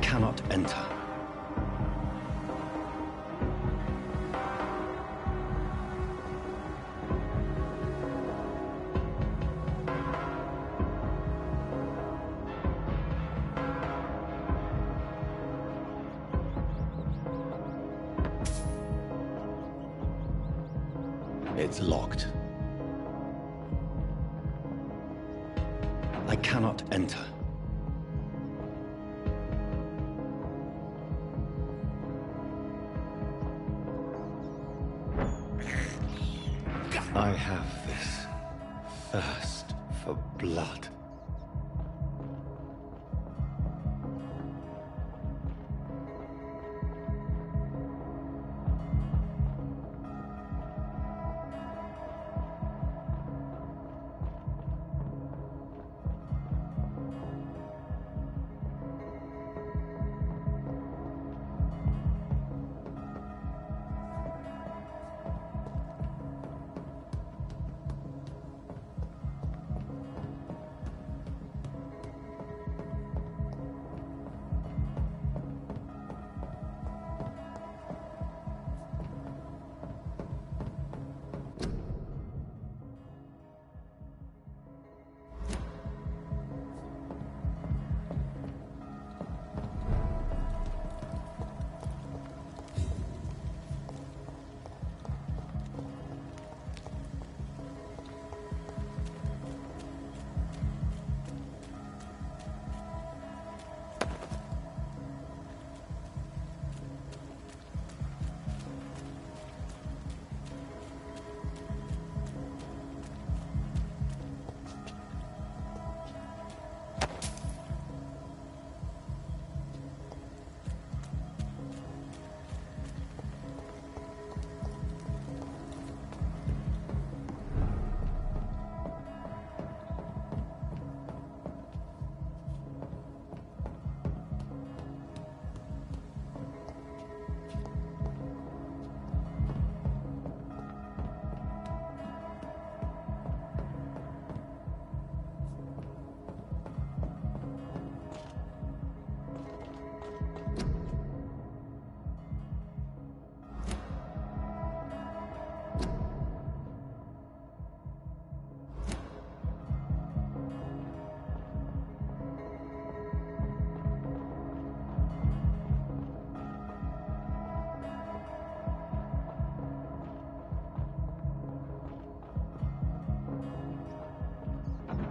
cannot enter. It's locked. I cannot enter. I have this thirst for blood.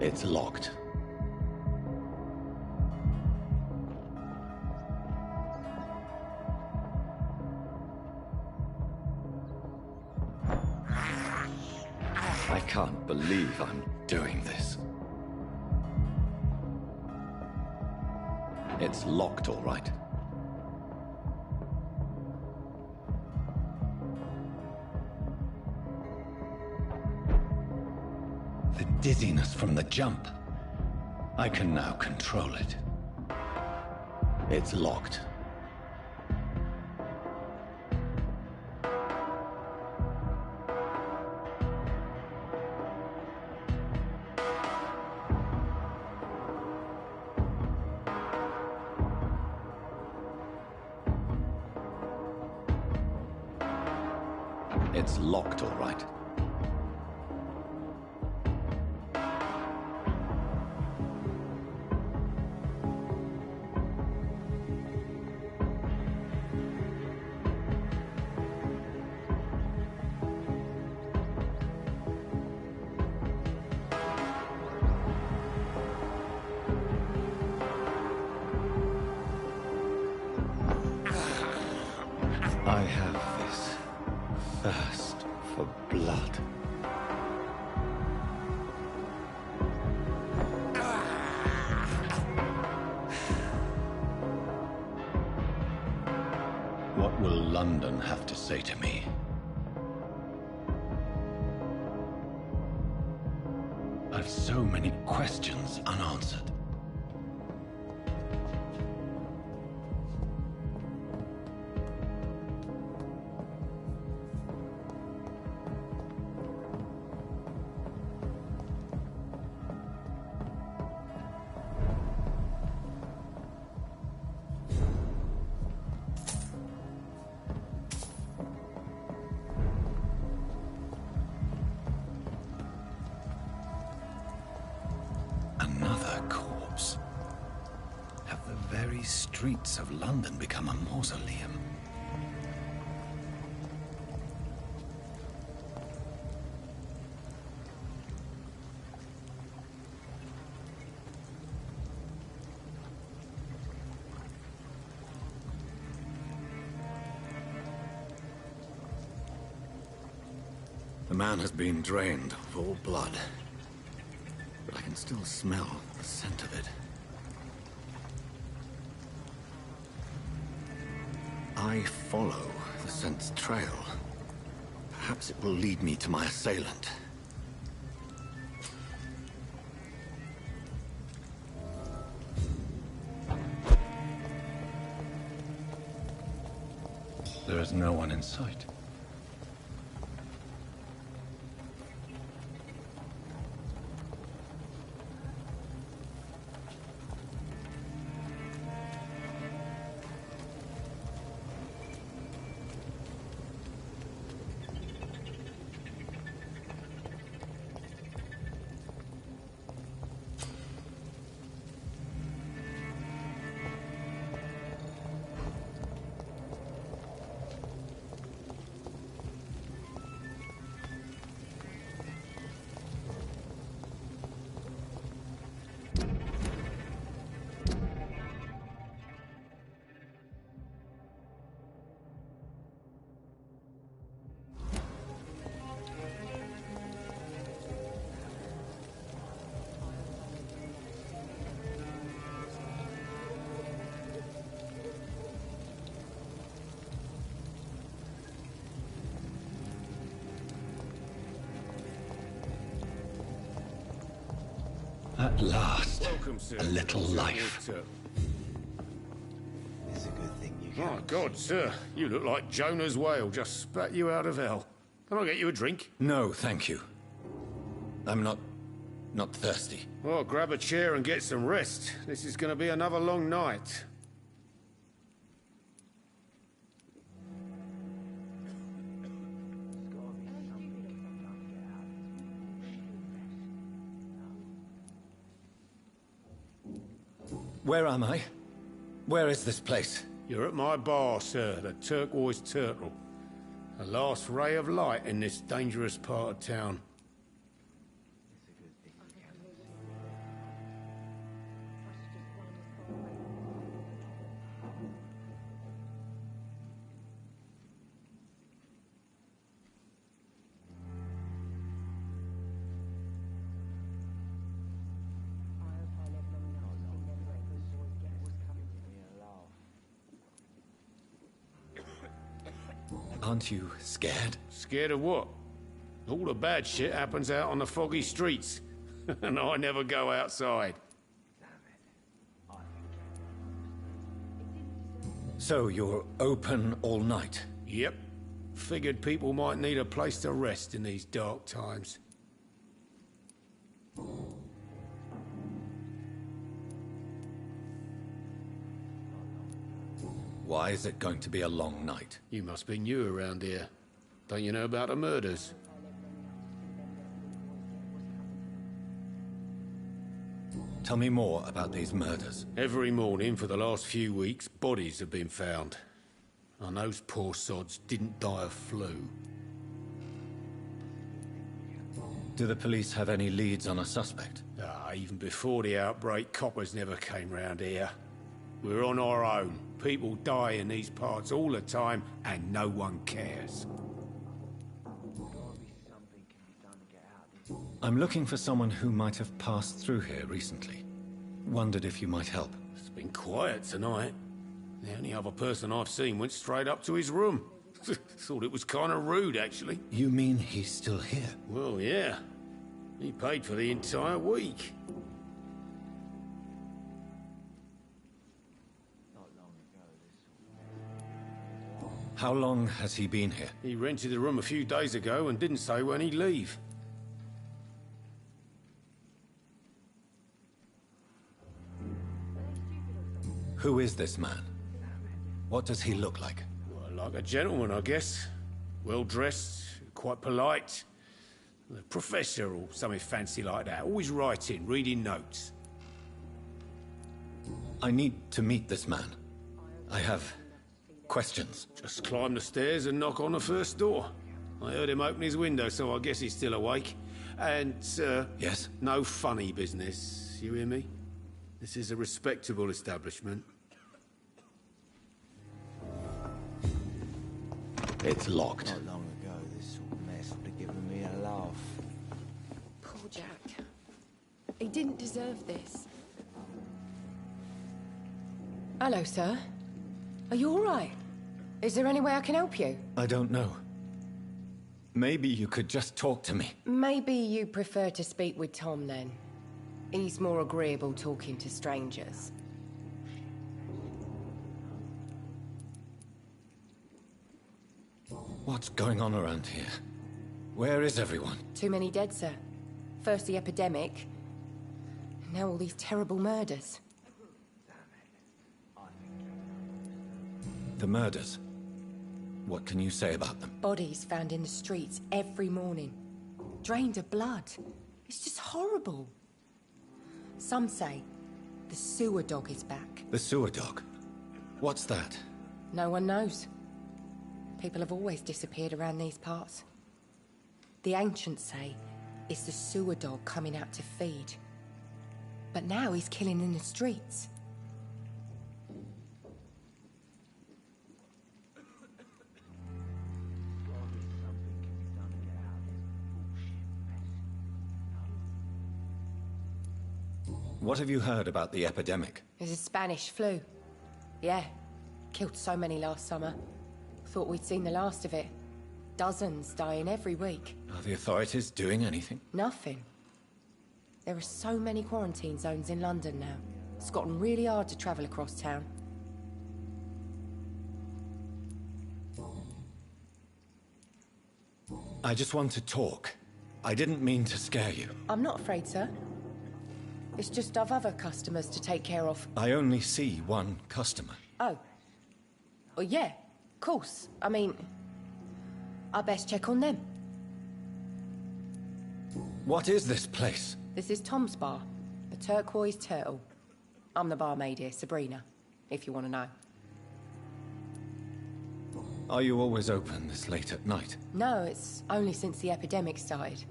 It's locked. I can't believe I'm doing this. It's locked, all right. The dizziness from the jump. I can now control it. It's locked. It's locked, all right. I have this thirst for blood. What will London have to say to me? I've so many questions unanswered. very streets of London become a mausoleum. The man has been drained of all blood, but I can still smell the scent of it. I follow the scent's trail. Perhaps it will lead me to my assailant. There is no one in sight. At last, Welcome, sir. a little life. It's a good thing you My God, sir, you look like Jonah's whale just spat you out of hell. Can I get you a drink? No, thank you. I'm not thirsty. Well, grab a chair and get some rest. This is going to be another long night. Where am I? Where is this place? You're at my bar, sir, the Turquoise Turtle. The last ray of light in this dangerous part of town. Aren't you scared? Scared of what? All the bad shit happens out on the foggy streets. And I never go outside. So you're open all night? Yep. Figured people might need a place to rest in these dark times. Why is it going to be a long night? You must be new around here. Don't you know about the murders? Tell me more about these murders. Every morning for the last few weeks, bodies have been found. And those poor sods didn't die of flu. Do the police have any leads on a suspect? Even before the outbreak, coppers never came round here. We're on our own. People die in these parts all the time, and no one cares. I'm looking for someone who might have passed through here recently. Wondered if you might help. It's been quiet tonight. The only other person I've seen went straight up to his room. Thought it was kind of rude, actually. You mean he's still here? Well, yeah. He paid for the entire week. How long has he been here? He rented the room a few days ago and didn't say when he'd leave. Who is this man? What does he look like? Well, like a gentleman, I guess. Well-dressed, quite polite. A professor or something fancy like that. Always writing, reading notes. I need to meet this man. I have questions. Just climb the stairs and knock on the first door. I heard him open his window, so I guess he's still awake. And, sir... Yes? No funny business, you hear me? This is a respectable establishment. It's locked. Not long ago, this sort of mess would have given me a laugh. Poor Jack. He didn't deserve this. Hello, sir. Are you all right? Is there any way I can help you? I don't know. Maybe you could just talk to me. Maybe you prefer to speak with Tom, then. He's more agreeable talking to strangers. What's going on around here? Where is everyone? Too many dead, sir. First the epidemic, now all these terrible murders. The murders. What can you say about them? Bodies found in the streets every morning. Drained of blood. It's just horrible. Some say the sewer dog is back. The sewer dog? What's that? No one knows. People have always disappeared around these parts. The ancients say it's the sewer dog coming out to feed. But now he's killing in the streets. What have you heard about the epidemic? There's a Spanish flu. Yeah. Killed so many last summer. Thought we'd seen the last of it. Dozens dying every week. Are the authorities doing anything? Nothing. There are so many quarantine zones in London now. It's gotten really hard to travel across town. I just want to talk. I didn't mean to scare you. I'm not afraid, sir. It's just I've other customers to take care of. I only see one customer. Oh. Well, yeah, of course. I mean, I best check on them. What is this place? This is Tom's bar, the Turquoise Turtle. I'm the barmaid here, Sabrina, if you want to know. Are you always open this late at night? No, it's only since the epidemic started.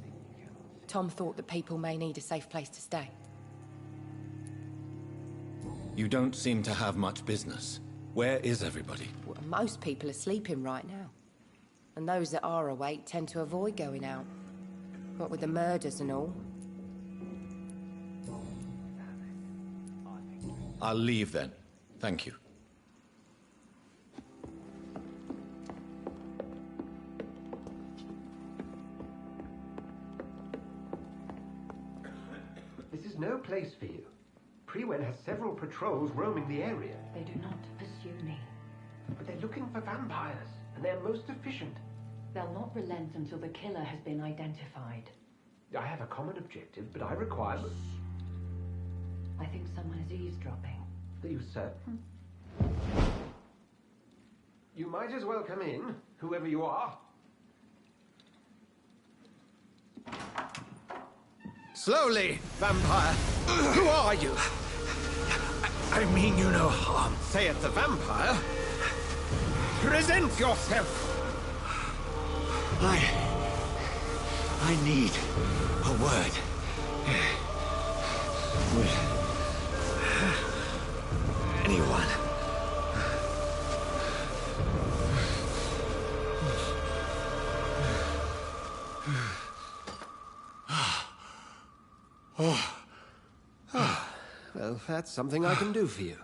Tom thought that people may need a safe place to stay. You don't seem to have much business. Where is everybody? Well, most people are sleeping right now. And those that are awake tend to avoid going out. What with the murders and all. I'll leave then. Thank you. This is no place for you. Priwen has several patrols roaming the area. They do not pursue me. But they're looking for vampires, and they're most efficient. They'll not relent until the killer has been identified. I have a common objective, but I require... I think someone is eavesdropping. You, sir? You might as well come in, whoever you are. Slowly, vampire. Who are you? I mean you no harm. Say it's a vampire. Present yourself. I need a word. With anyone. Well, that's something I can do for you.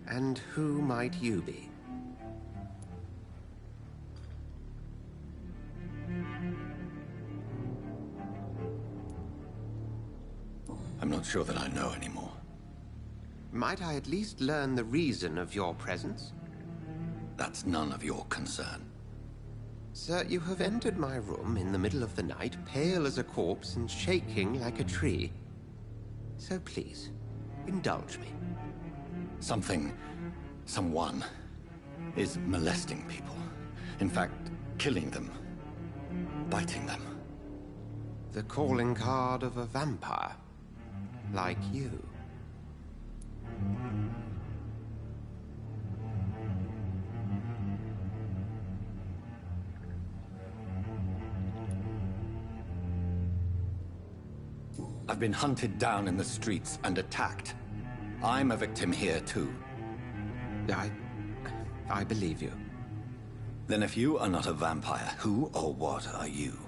And who might you be? I'm not sure that I know anymore. Might I at least learn the reason of your presence? That's none of your concern. Sir, you have entered my room in the middle of the night, pale as a corpse and shaking like a tree. So please, indulge me. Someone is molesting people. In fact, killing them. Biting them. The calling card of a vampire. Like you. I've been hunted down in the streets and attacked. I'm a victim here, too. I believe you. Then if you are not a vampire, who or what are you?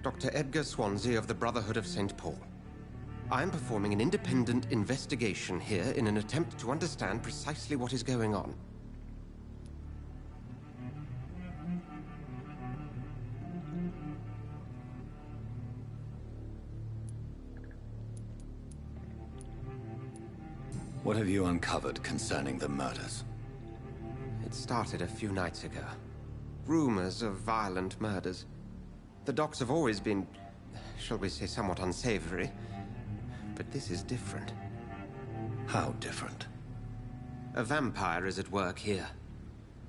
Dr. Edgar Swansea of the Brotherhood of St. Paul. I'm performing an independent investigation here in an attempt to understand precisely what is going on. What have you uncovered concerning the murders? It started a few nights ago. Rumors of violent murders. The docks have always been, shall we say, somewhat unsavory. But this is different. How different? A vampire is at work here.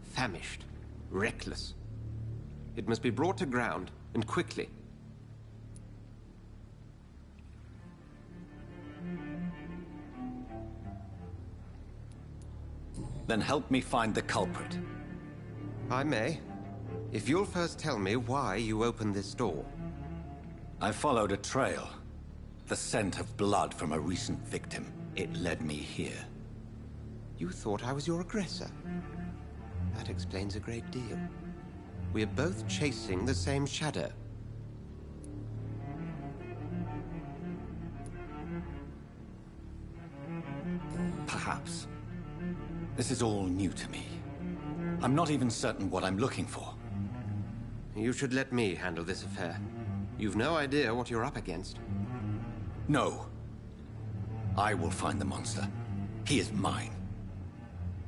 Famished. Reckless. It must be brought to ground, and quickly. Then help me find the culprit. I may. If you'll first tell me why you opened this door. I followed a trail. The scent of blood from a recent victim. It led me here. You thought I was your aggressor. That explains a great deal. We are both chasing the same shadow. Perhaps. This is all new to me. I'm not even certain what I'm looking for. You should let me handle this affair. You've no idea what you're up against. No. I will find the monster. He is mine.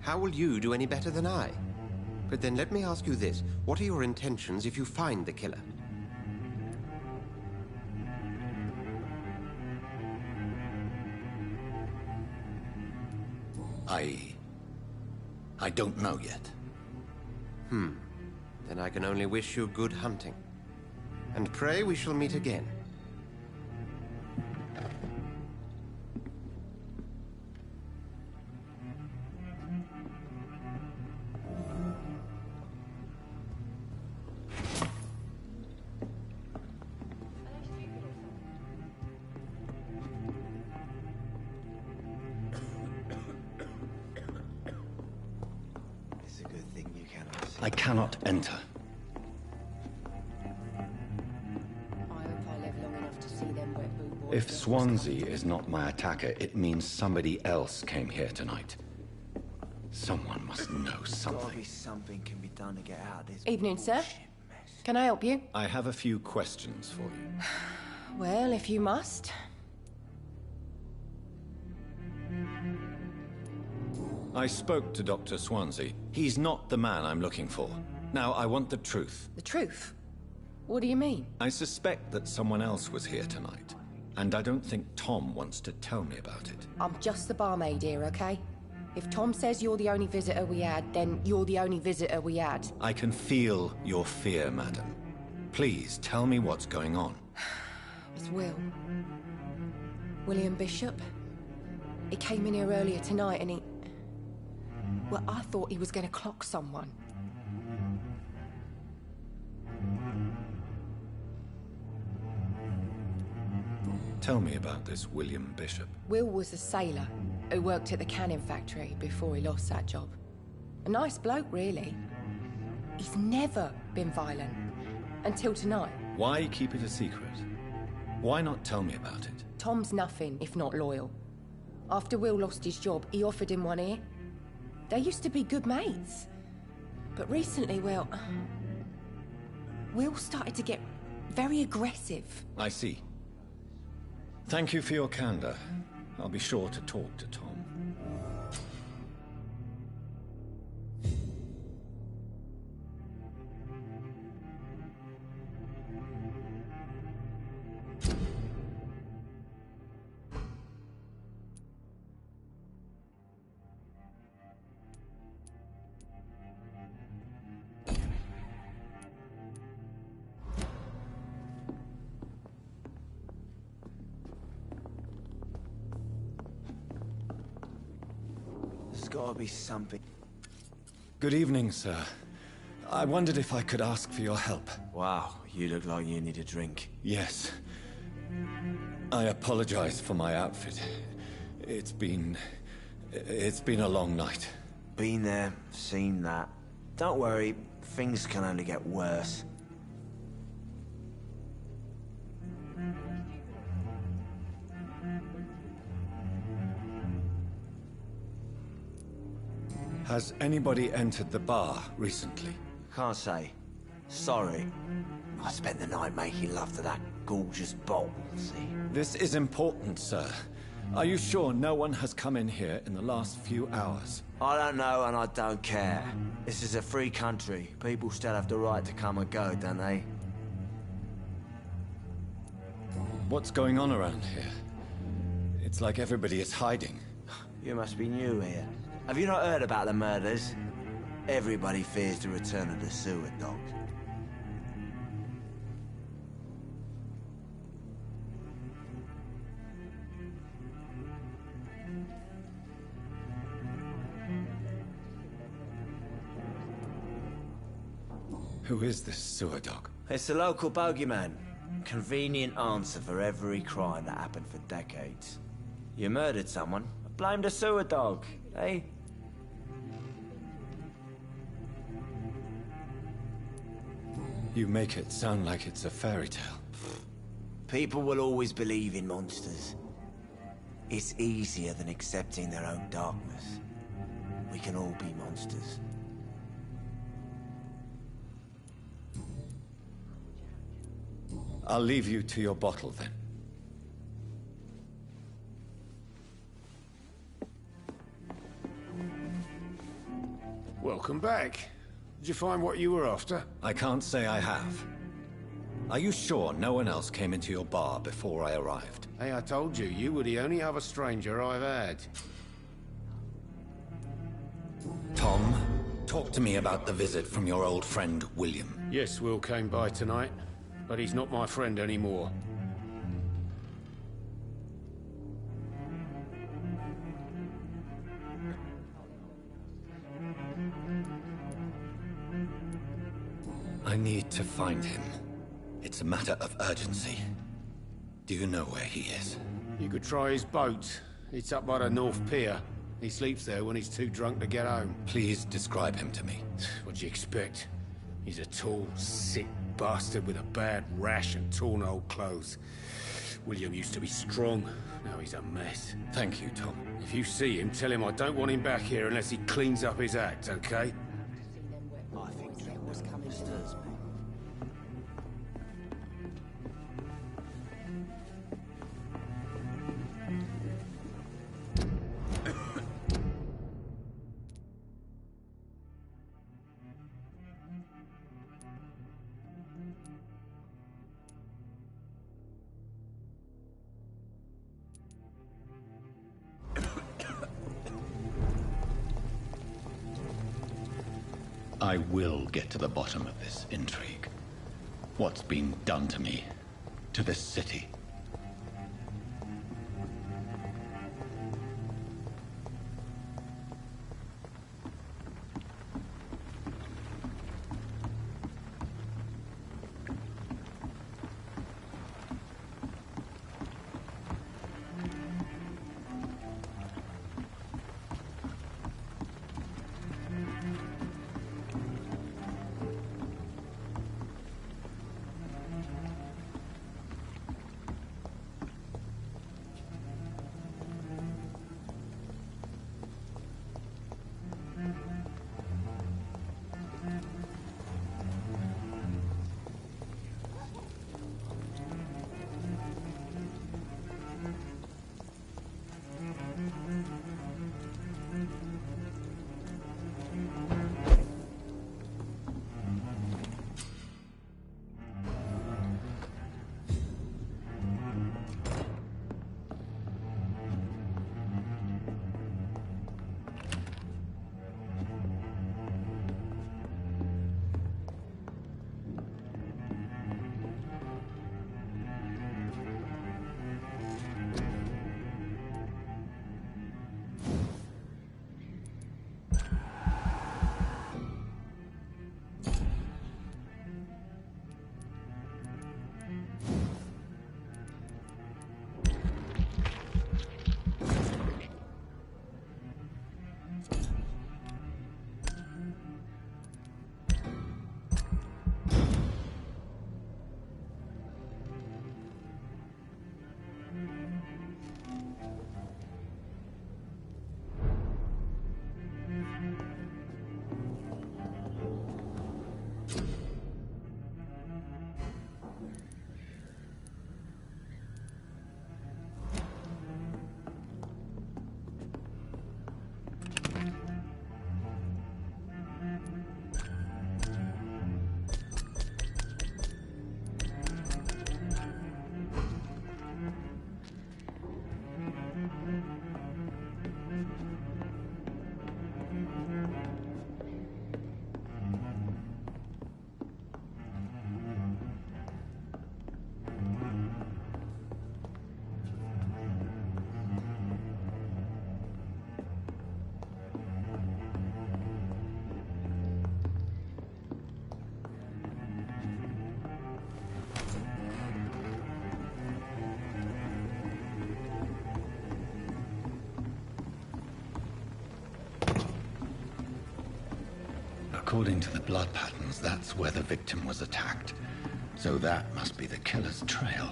How will you do any better than I? But then let me ask you this. What are your intentions if you find the killer? I don't know yet. Then I can only wish you good hunting. And pray we shall meet again. It's a good thing you cannot see. I cannot enter. I hope I live long enough to see them wet boot boys. If Swansea is not my attacker, it means somebody else came here tonight. Someone must know Gotta something. be something can be done to get out of this. Evening, sir. bullshit mess. Can I help you? I have a few questions for you. Well, if you must. I spoke to Dr. Swansea. He's not the man I'm looking for. Now, I want the truth. The truth? What do you mean? I suspect that someone else was here tonight. And I don't think Tom wants to tell me about it. I'm just the barmaid here, okay? If Tom says you're the only visitor we had, then you're the only visitor we had. I can feel your fear, madam. Please, tell me what's going on. It's Will. William Bishop. He came in here earlier tonight and he... Well, I thought he was going to clock someone. Tell me about this William Bishop. Will was a sailor who worked at the canning factory before he lost that job. A nice bloke, really. He's never been violent. Until tonight. Why keep it a secret? Why not tell me about it? Tom's nothing if not loyal. After Will lost his job, he offered him one ear. They used to be good mates. But recently, well... Will started to get very aggressive. I see. Thank you for your candor. I'll be sure to talk to Tom. There's gotta be something. Good evening, sir. I wondered if I could ask for your help. Wow, you look like you need a drink. Yes. I apologize for my outfit. It's been a long night. Been there, seen that. Don't worry, things can only get worse. Has anybody entered the bar recently? Can't say. Sorry. I spent the night making love to that gorgeous bottle, see? This is important, sir. Are you sure no one has come in here in the last few hours? I don't know and I don't care. This is a free country. People still have the right to come and go, don't they? What's going on around here? It's like everybody is hiding. You must be new here. Have you not heard about the murders? Everybody fears the return of the sewer dogs. Who is this sewer dog? It's the local bogeyman. Convenient answer for every crime that happened for decades. You murdered someone, blame the sewer dog, eh? You make it sound like it's a fairy tale. People will always believe in monsters. It's easier than accepting their own darkness. We can all be monsters. I'll leave you to your bottle then. Welcome back. Did you find what you were after? I can't say I have. Are you sure no one else came into your bar before I arrived? Hey, I told you, you were the only other stranger I've had. Tom, talk to me about the visit from your old friend, William. Yes, Will came by tonight, but he's not my friend anymore. I need to find him. It's a matter of urgency. Do you know where he is? You could try his boat. It's up by the North Pier. He sleeps there when he's too drunk to get home. Please describe him to me. What do you expect? He's a tall, sick bastard with a bad rash and torn old clothes. William used to be strong. Now he's a mess. Thank you, Tom. If you see him, tell him I don't want him back here unless he cleans up his act, okay? I think drink was coming stirs me. I will get to the bottom of this intrigue. What's been done to me, to this city. According to the blood patterns, that's where the victim was attacked. So that must be the killer's trail.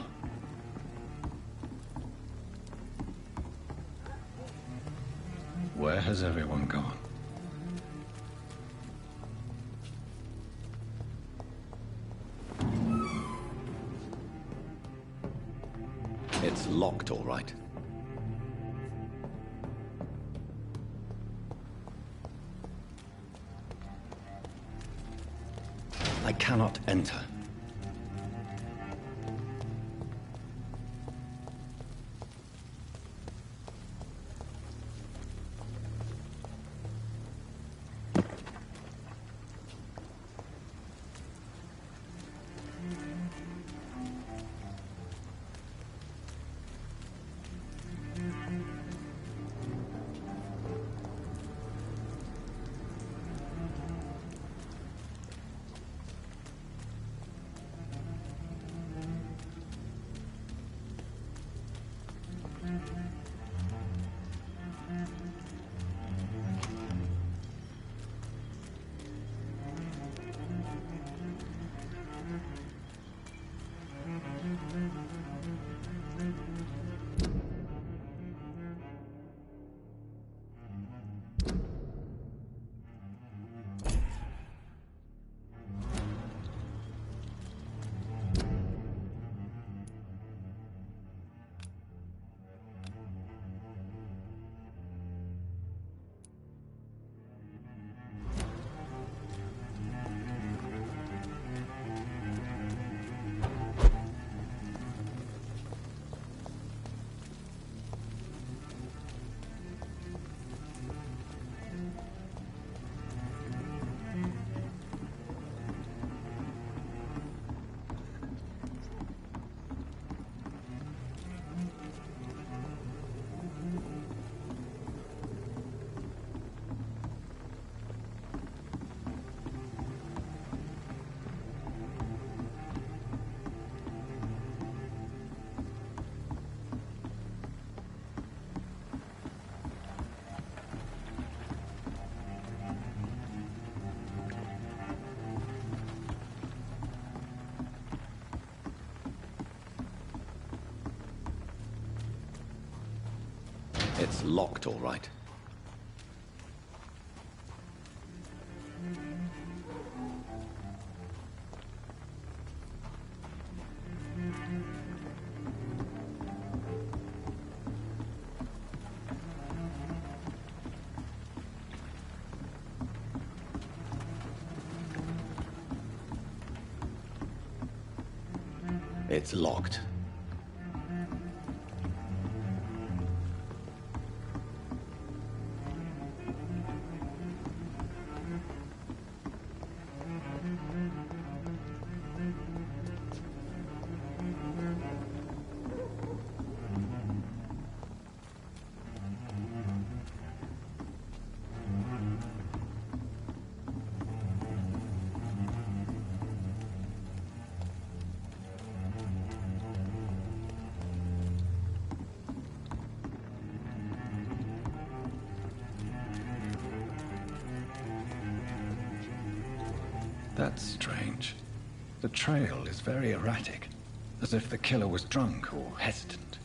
Where has everyone gone? It's locked, all right. I cannot enter. It's locked, all right. It's locked. That's strange. The trail is very erratic, as if the killer was drunk or hesitant.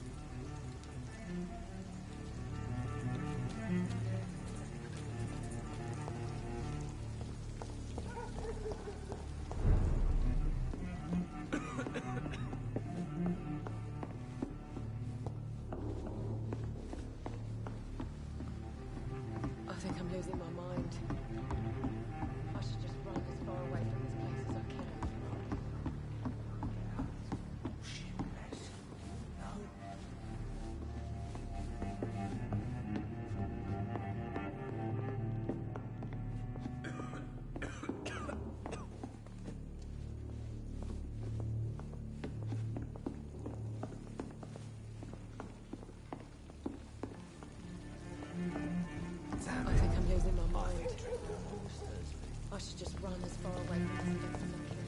I think I'm losing my mind. I should just run as far away from this place as I can. I think I'm losing my mind. I should just run as far away from this place as I can.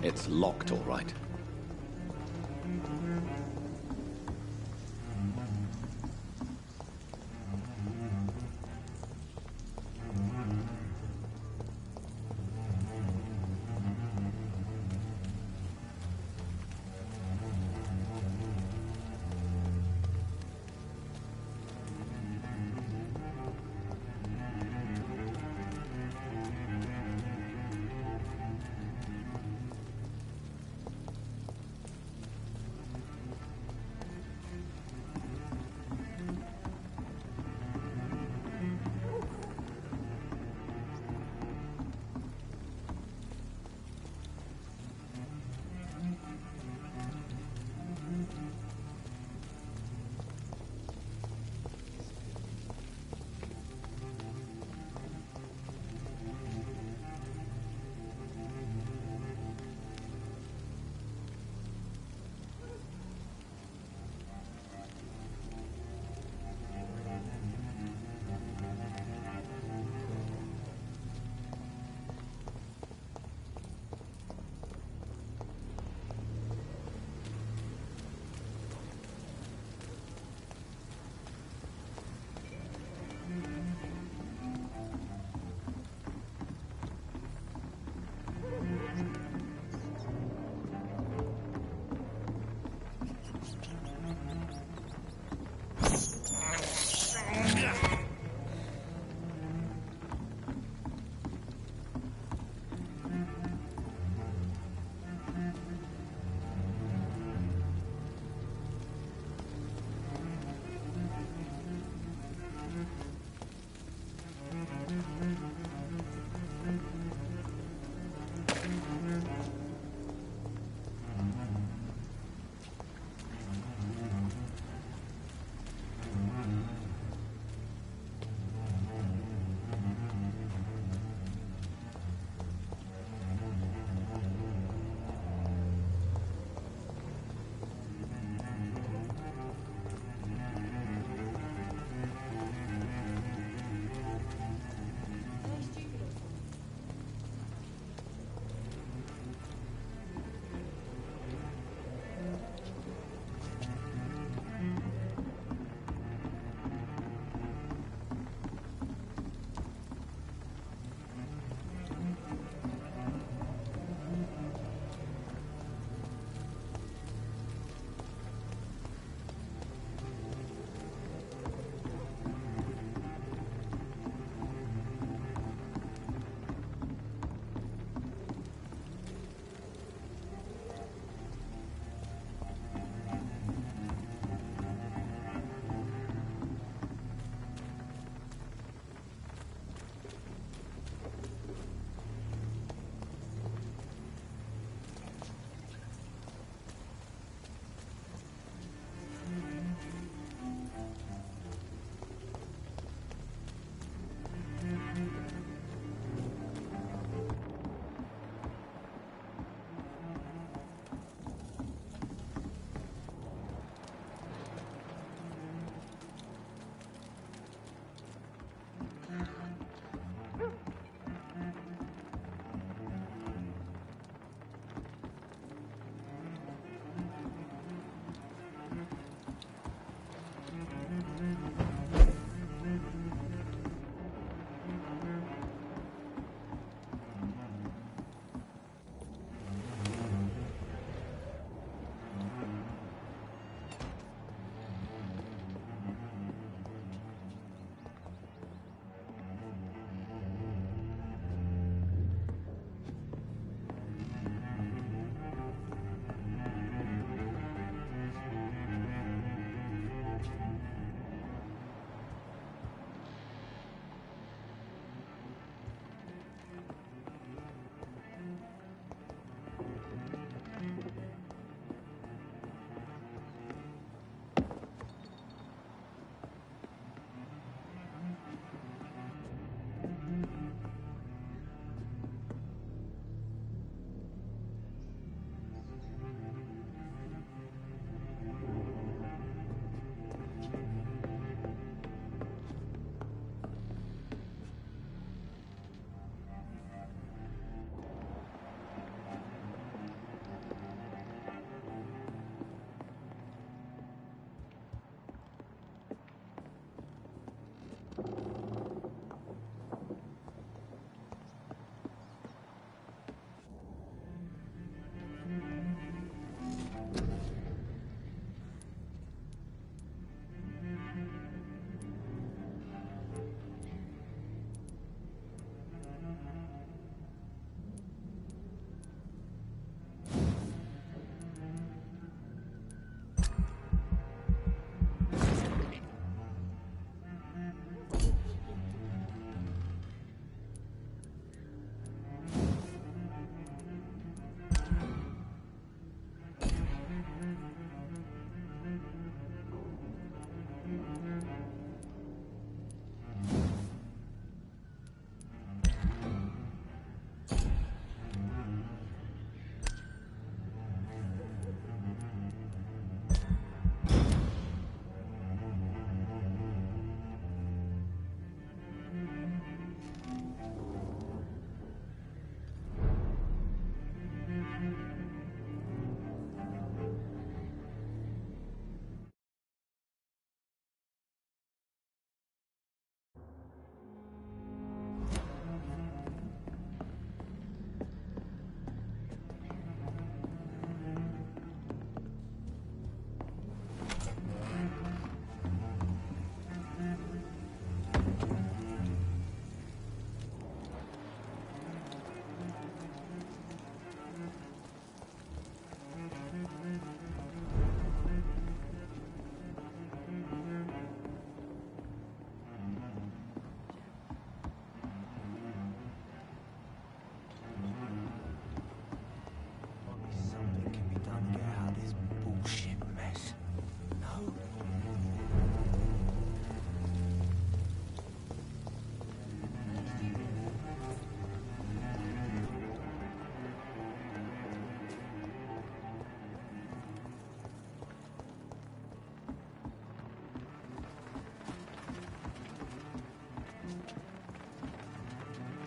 It's locked, all right.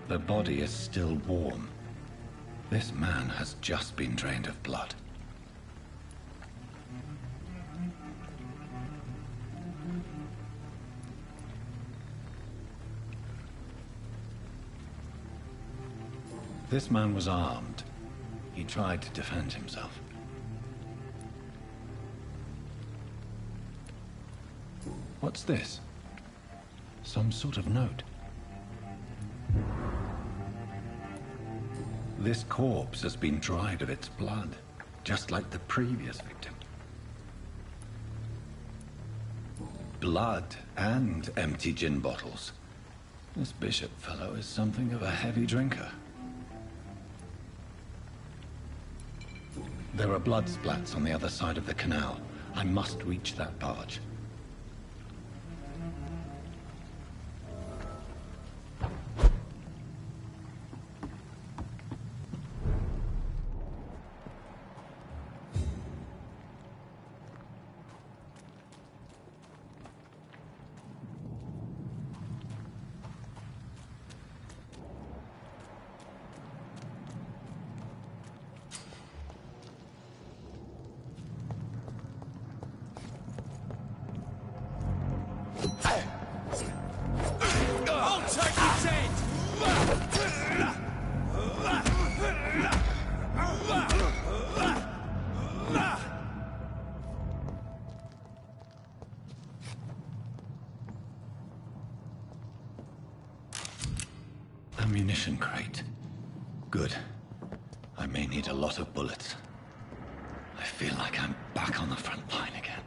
The body is still warm. This man has just been drained of blood. This man was armed. He tried to defend himself. What's this? Some sort of note. This corpse has been dried of its blood, just like the previous victim. Blood and empty gin bottles. This bishop fellow is something of a heavy drinker. There are blood splats on the other side of the canal. I must reach that barge. Ammunition crate. Good. I may need a lot of bullets. I feel like I'm back on the front line again.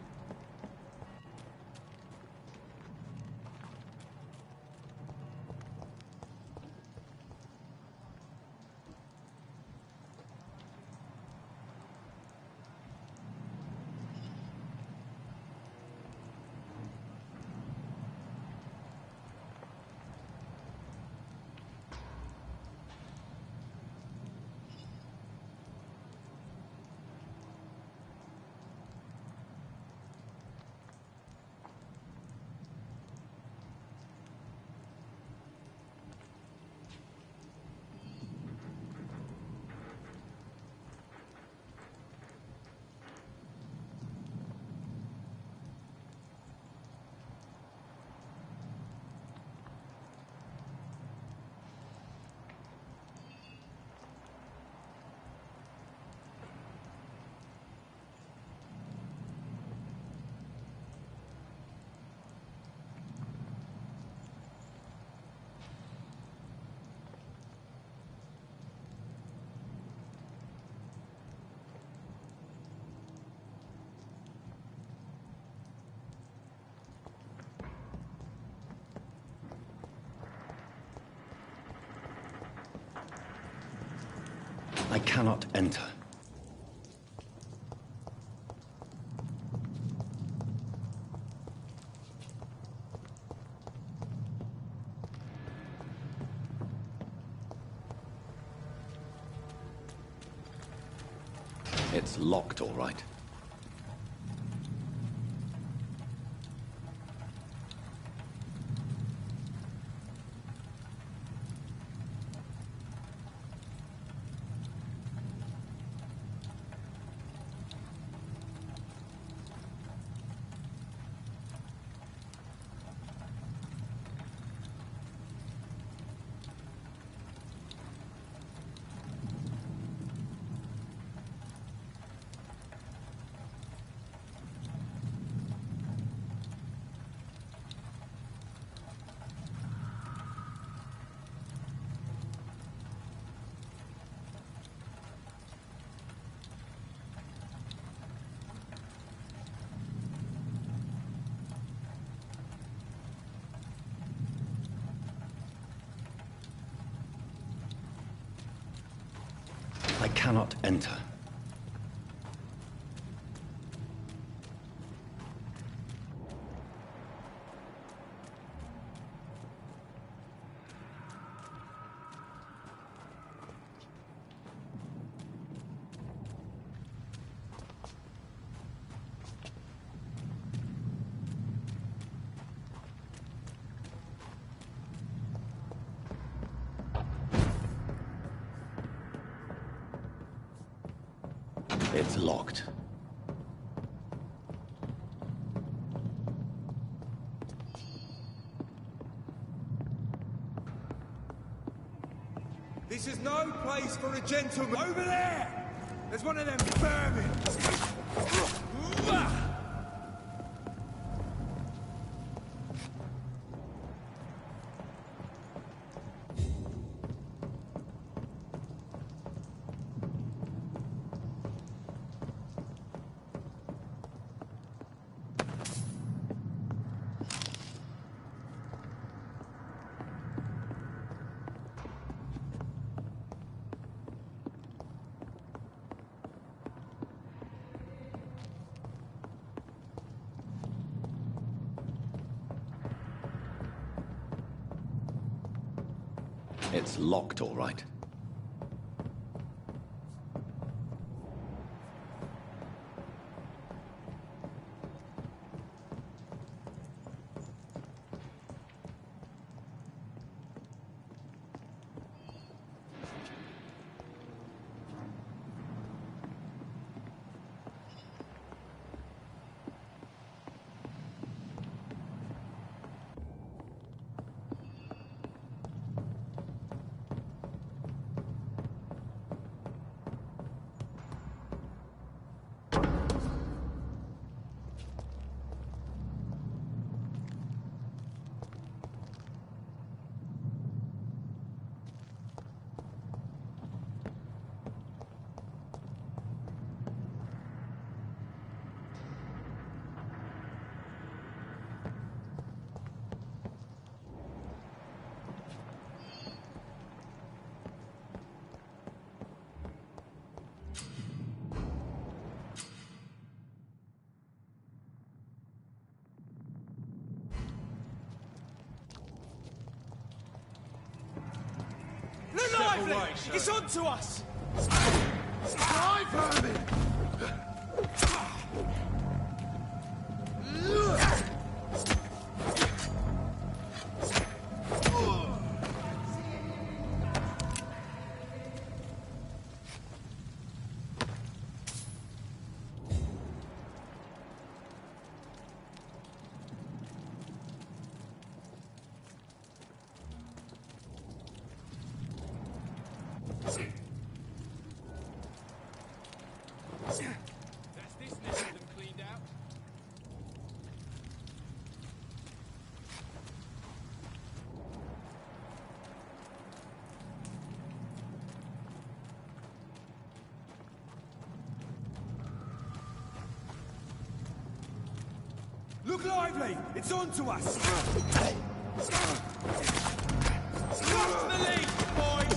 I cannot enter. It's locked, all right. I cannot enter. It's locked. This is no place for a gentleman. Over there! There's one of them vermin! It's locked, all right. Look lively! It's on to us! Fly, vermin! Look lively! It's on to us! Cross the lead, boys!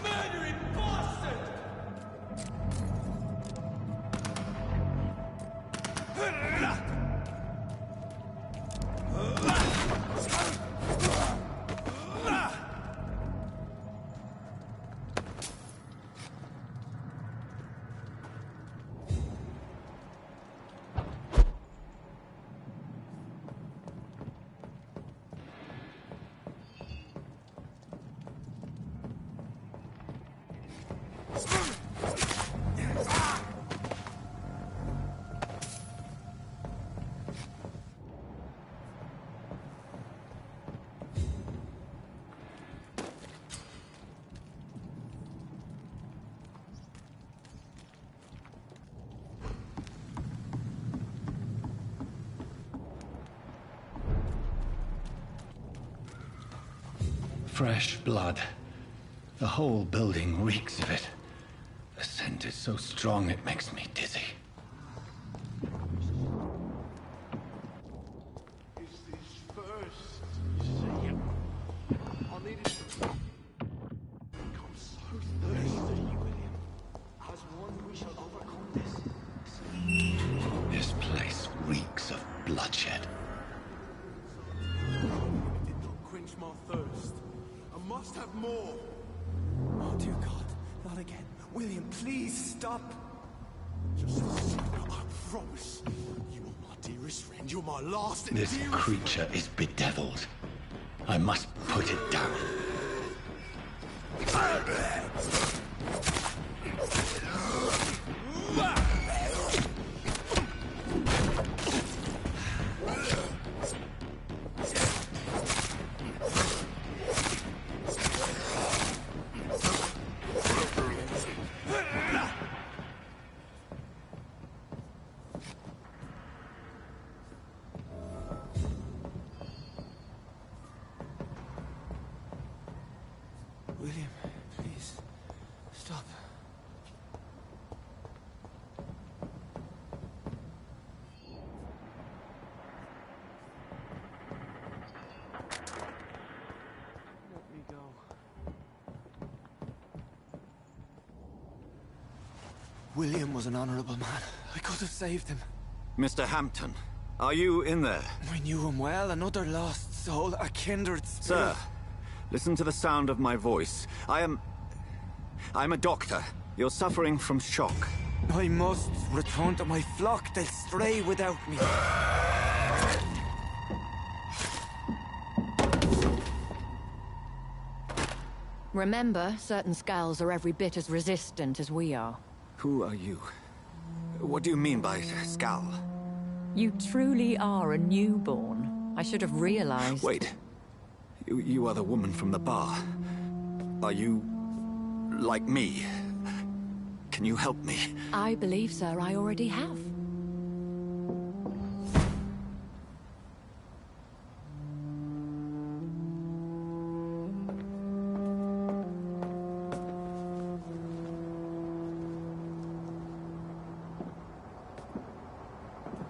Murdering bastard! Fresh blood. The whole building reeks of it. The scent is so strong it makes me dizzy. Is this first? See, I needed to become so thirsty, William. As one, we shall overcome this. This place reeks of bloodshed. It did not quench my thirst. I must have more. Oh, dear God. Not again. William, please stop. Just a secret, I promise. You are my dearest friend. You're my last and This dearest creature friend. is bedeviled. I must put it down. William was an honorable man. I could have saved him. Mr. Hampton, are you in there? I knew him well, another lost soul, a kindred spirit. Sir, listen to the sound of my voice. I'm a doctor. You're suffering from shock. I must return to my flock. They'll stray without me. Remember, certain skulls are every bit as resistant as we are. Who are you? What do you mean by Skal? You truly are a newborn. I should have realized. Wait. You are the woman from the bar. Are you... like me? Can you help me? I believe, sir, I already have.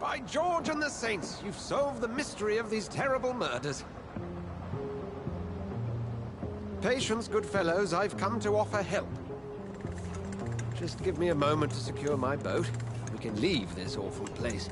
By George and the Saints, you've solved the mystery of these terrible murders. Patience, good fellows, I've come to offer help. Just give me a moment to secure my boat. We can leave this awful place.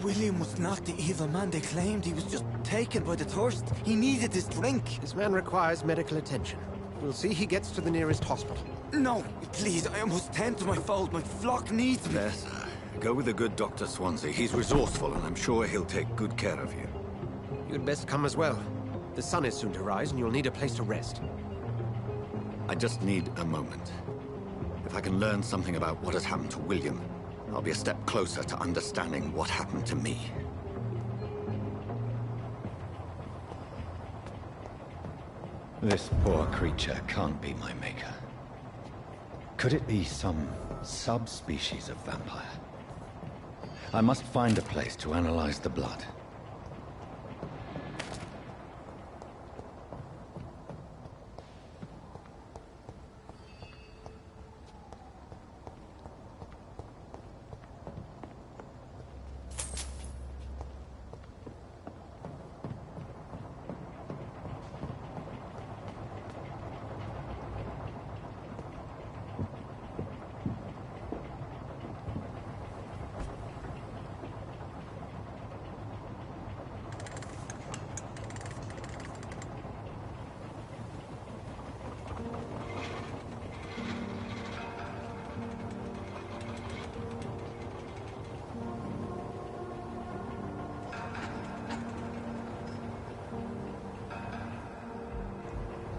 William was not the evil man they claimed. He was just taken by the thirst. He needed his drink. This man requires medical attention. We'll see he gets to the nearest hospital. No, please, I must tend to my fold. My flock needs me. There, sir. Go with the good Dr. Swansea. He's resourceful, and I'm sure he'll take good care of you. You'd best come as well. The sun is soon to rise, and you'll need a place to rest. I just need a moment. If I can learn something about what has happened to William, I'll be a step closer to understanding what happened to me. This poor creature can't be my maker. Could it be some subspecies of vampire? I must find a place to analyze the blood.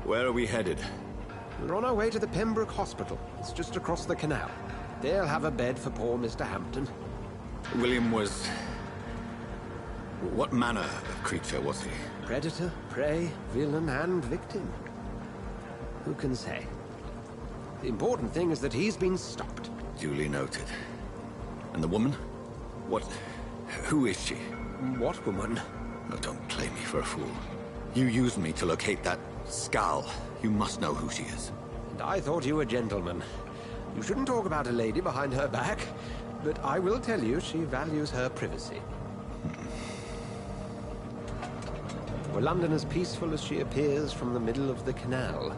Where are we headed? We're on our way to the Pembroke Hospital. It's just across the canal. They'll have a bed for poor Mr. Hampton. William was... what manner of creature was he? Predator, prey, villain, and victim. Who can say? The important thing is that he's been stopped. Duly noted. And the woman? What... who is she? What woman? Oh, don't play me for a fool. You used me to locate that Skal. You must know who she is. And I thought you a gentleman. You shouldn't talk about a lady behind her back, but I will tell you she values her privacy. Were London as peaceful as she appears from the middle of the canal?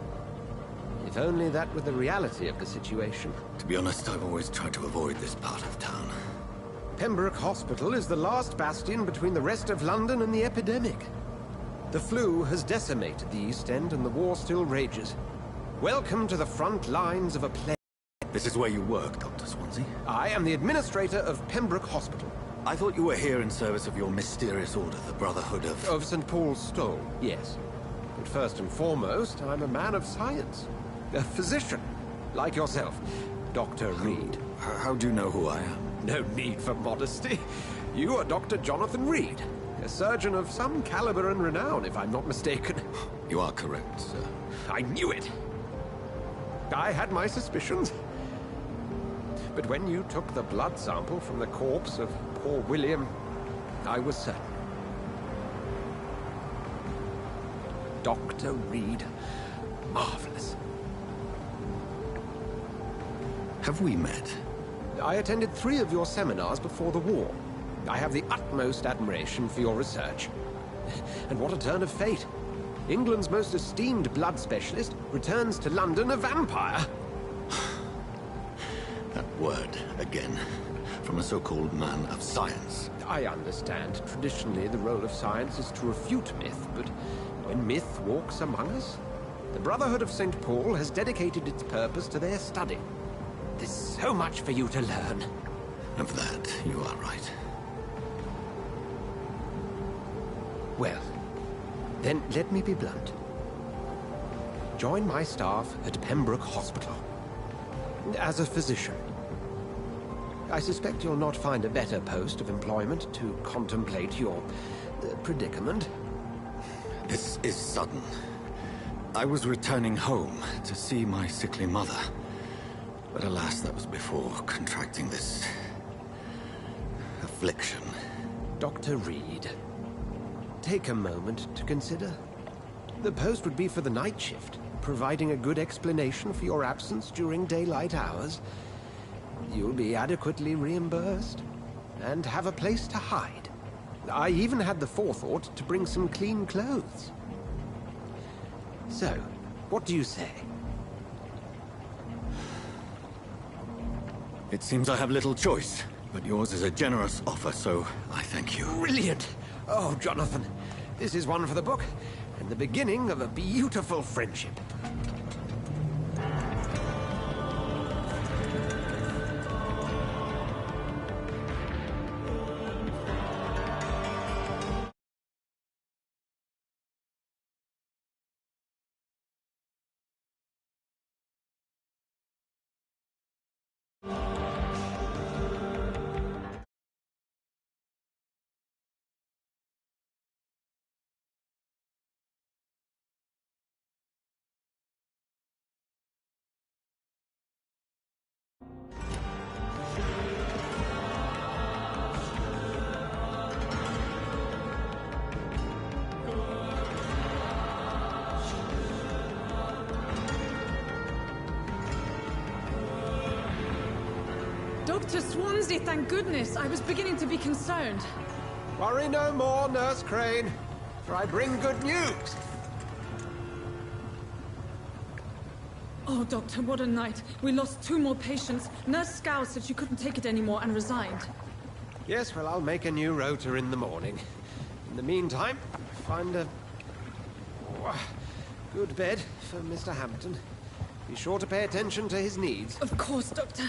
If only that were the reality of the situation. To be honest, I've always tried to avoid this part of town. Pembroke Hospital is the last bastion between the rest of London and the epidemic. The flu has decimated the East End and the war still rages. Welcome to the front lines of a plague. This is where you work, Dr. Swansea? I am the administrator of Pembroke Hospital. I thought you were here in service of your mysterious order, the Brotherhood of... Of St. Paul's Stole, yes. But first and foremost, I'm a man of science. A physician, like yourself, Dr. Reed. How do you know who I am? No need for modesty. You are Dr. Jonathan Reed. A surgeon of some caliber and renown, if I'm not mistaken. You are correct, sir. I knew it! I had my suspicions. But when you took the blood sample from the corpse of poor William, I was certain. Dr. Reed. Marvelous. Have we met? I attended 3 of your seminars before the war. I have the utmost admiration for your research. And what a turn of fate. England's most esteemed blood specialist returns to London a vampire. word again. From a so-called man of science. I understand. Traditionally, the role of science is to refute myth, but when myth walks among us, the Brotherhood of St. Paul has dedicated its purpose to their study. There's so much for you to learn. Of that, you are right. Well, then let me be blunt. Join my staff at Pembroke Hospital. As a physician. I suspect you'll not find a better post of employment to contemplate your predicament. This is sudden. I was returning home to see my sickly mother. But alas, that was before contracting this affliction. Dr. Reed, take a moment to consider. The post would be for the night shift, providing a good explanation for your absence during daylight hours. You'll be adequately reimbursed, and have a place to hide. I even had the forethought to bring some clean clothes. So, what do you say? It seems I have little choice, but yours is a generous offer, so I thank you. Brilliant! Oh, Jonathan, this is one for the book, and the beginning of a beautiful friendship. Dr. Swansea, thank goodness. I was beginning to be concerned. Worry no more, Nurse Crane, for I bring good news. Oh, Doctor, what a night. We lost 2 more patients. Nurse Scow said she couldn't take it anymore and resigned. Yes, well, I'll make a new rota in the morning. In the meantime, find a good bed for Mr. Hampton. Be sure to pay attention to his needs. Of course, Doctor.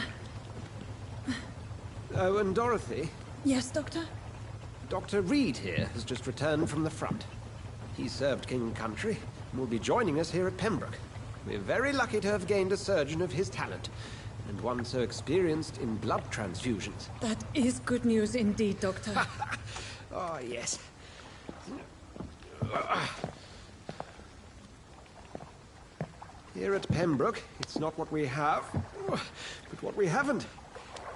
Oh, and Dorothy? Yes, Doctor? Dr. Reed here has just returned from the front. He served King and Country and will be joining us here at Pembroke. We're very lucky to have gained a surgeon of his talent, and one so experienced in blood transfusions. That is good news indeed, Doctor. Oh, yes. Here at Pembroke, it's not what we have, but what we haven't.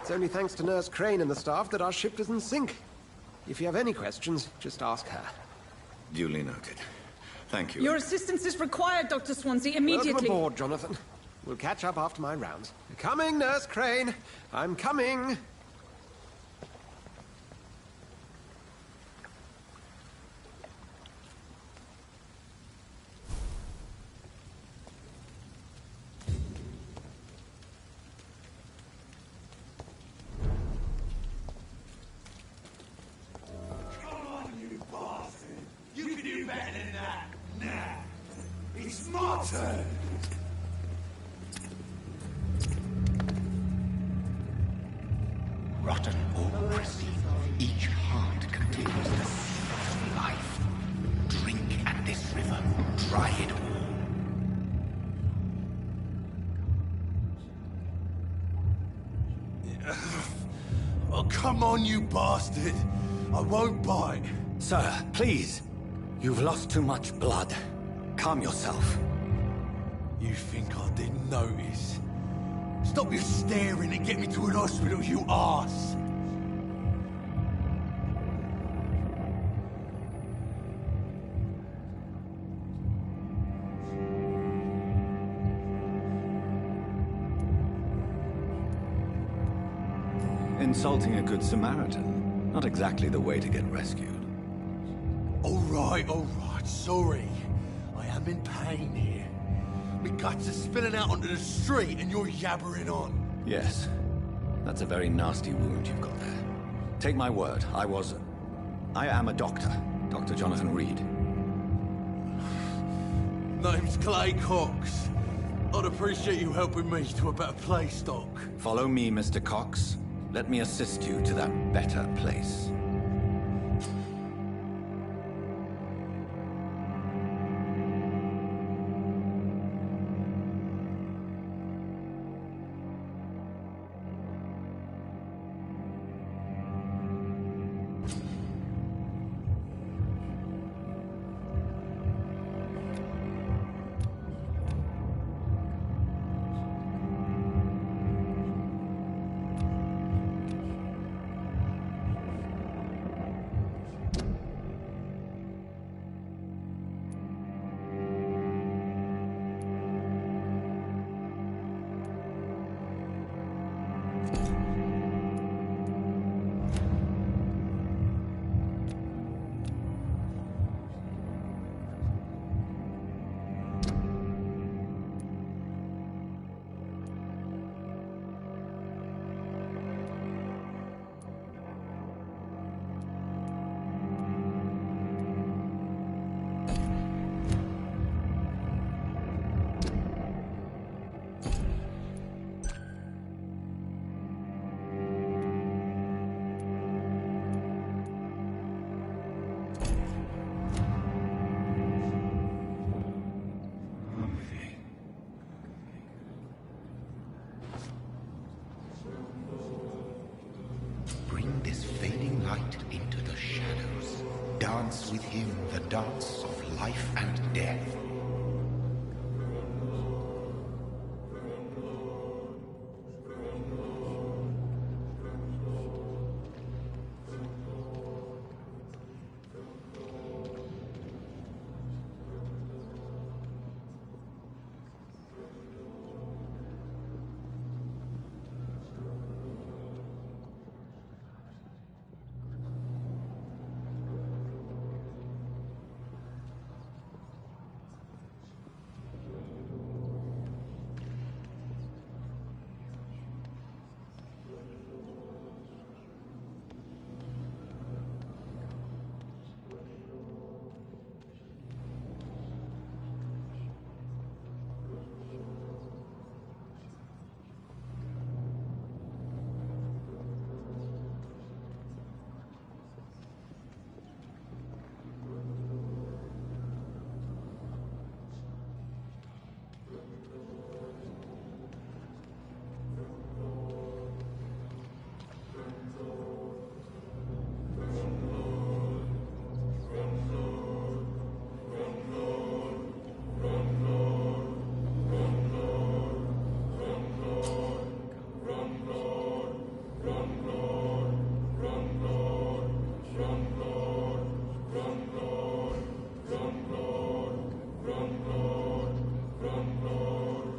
It's only thanks to Nurse Crane and the staff that our ship doesn't sink. If you have any questions, just ask her. Duly noted. Thank you. Your assistance is required, Dr. Swansea, immediately. Welcome aboard, Jonathan. We'll catch up after my rounds. Coming, Nurse Crane. I'm coming. Rotten or pristine, each heart contains the seed of life. Drink at this river, try it all. Oh, come on, you bastard! I won't bite. Sir, please. You've lost too much blood. Calm yourself. You think I didn't notice? Stop your staring and get me to an hospital, you arse! Insulting a good Samaritan. Not exactly the way to get rescued. All right, sorry. I am in pain here. My guts are spilling out onto the street and you're yabbering on. Yes. That's a very nasty wound you've got there. Take my word, I am a doctor. Dr. Jonathan Reed. Name's Clay Cox. I'd appreciate you helping me to a better place, Doc. Follow me, Mr. Cox. Let me assist you to that better place. Dance with him the dance of life and death.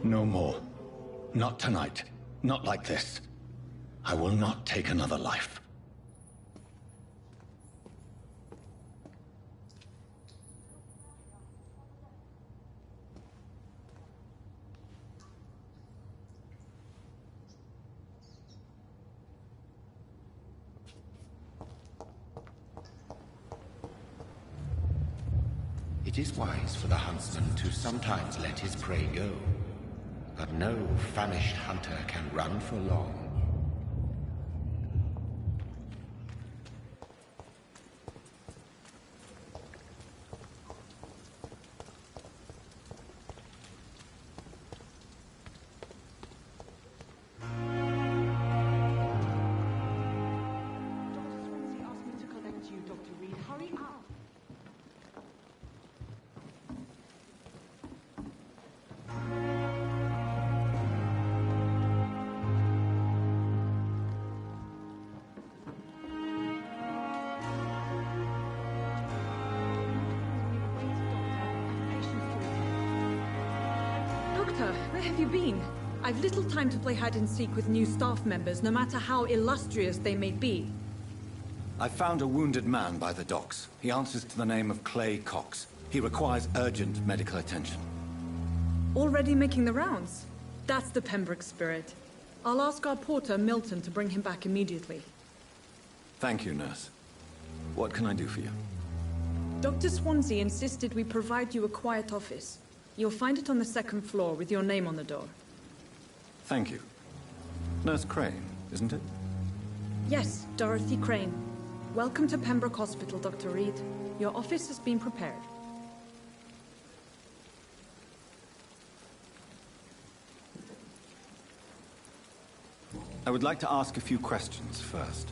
No more. Not tonight. Not like this. I will not take another life. It is wise for the huntsman to sometimes let his prey go. But no famished hunter can run for long. Where have you been? I've little time to play hide-and-seek with new staff members, no matter how illustrious they may be. I found a wounded man by the docks. He answers to the name of Clay Cox. He requires urgent medical attention. Already making the rounds? That's the Pembroke spirit. I'll ask our porter, Milton, to bring him back immediately. Thank you, nurse. What can I do for you? Dr. Swansea insisted we provide you a quiet office. You'll find it on the second floor with your name on the door. Thank you. Nurse Crane, isn't it? Yes, Dorothy Crane. Welcome to Pembroke Hospital, Dr. Reed. Your office has been prepared. I would like to ask a few questions first.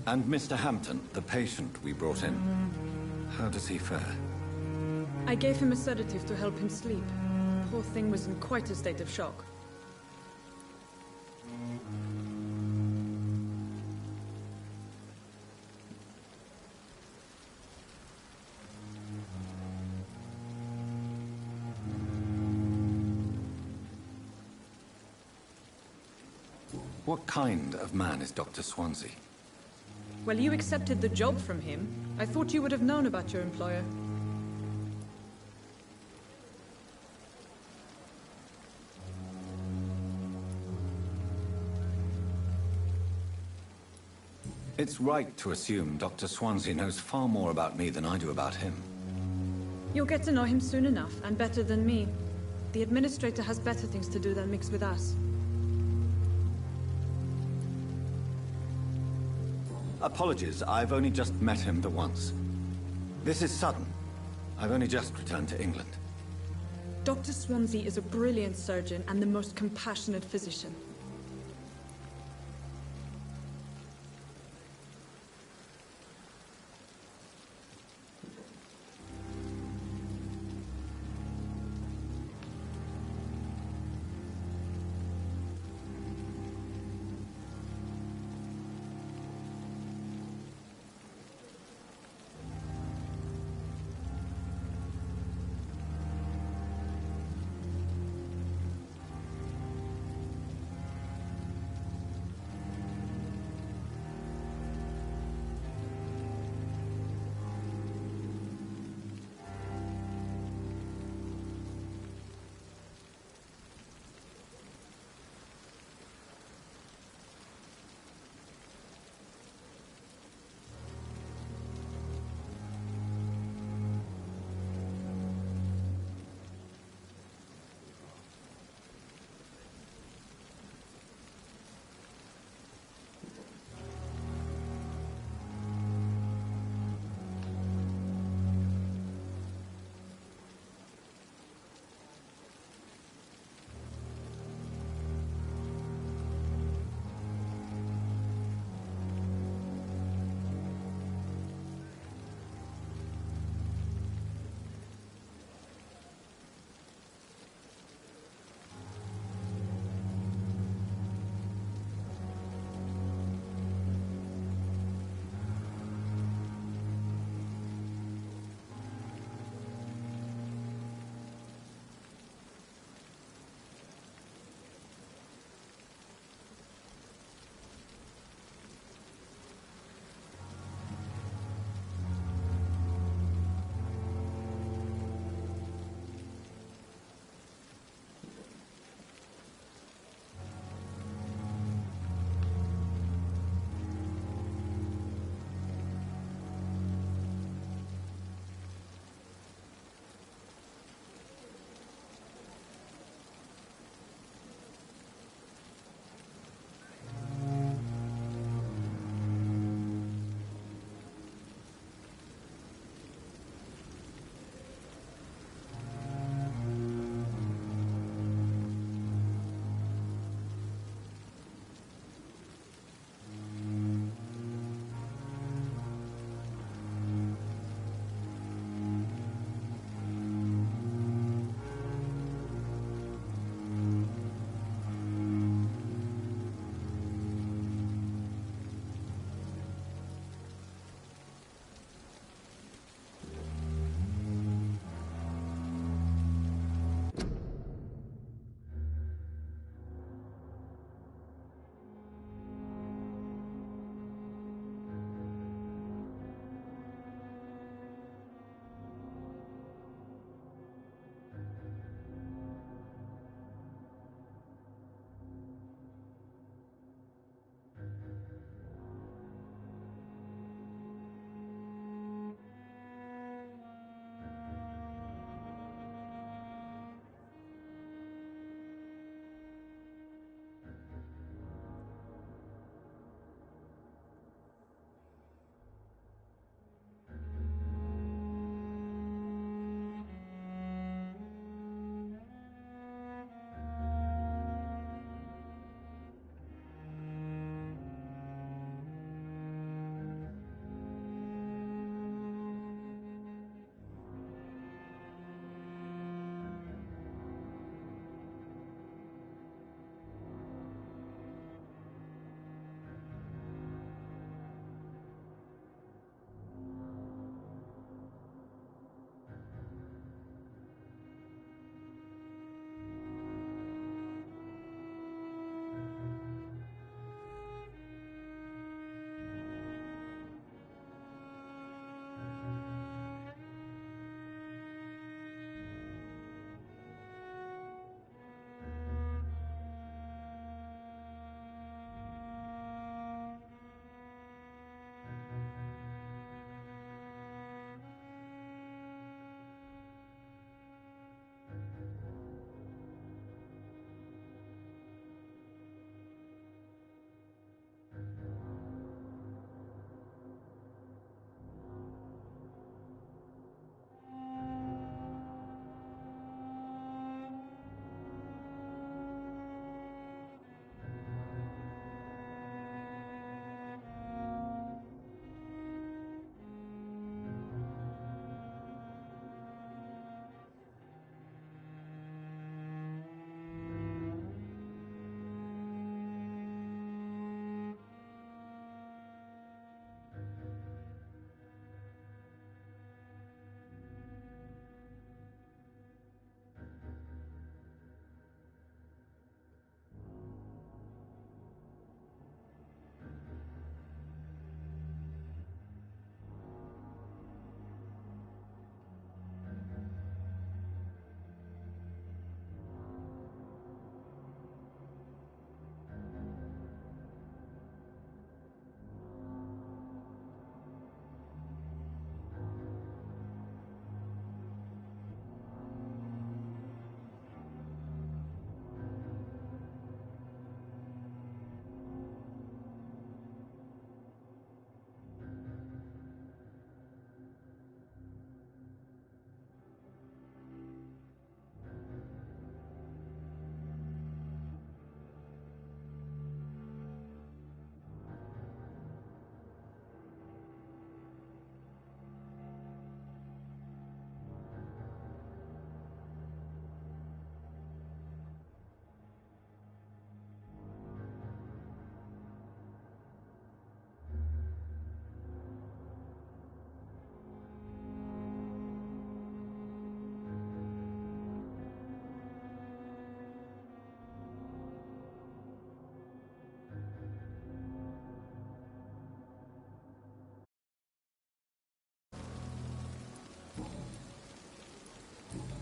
And Mr. Hampton, the patient we brought in, how does he fare? I gave him a sedative to help him sleep. Poor thing was in quite a state of shock. What kind of man is Dr. Swansea? Well, you accepted the job from him. I thought you would have known about your employer. It's right to assume Dr. Swansea knows far more about me than I do about him. You'll get to know him soon enough, and better than me. The Administrator has better things to do than mix with us. Apologies, I've only just met him the once. This is sudden. I've only just returned to England. Dr. Swansea is a brilliant surgeon and the most compassionate physician.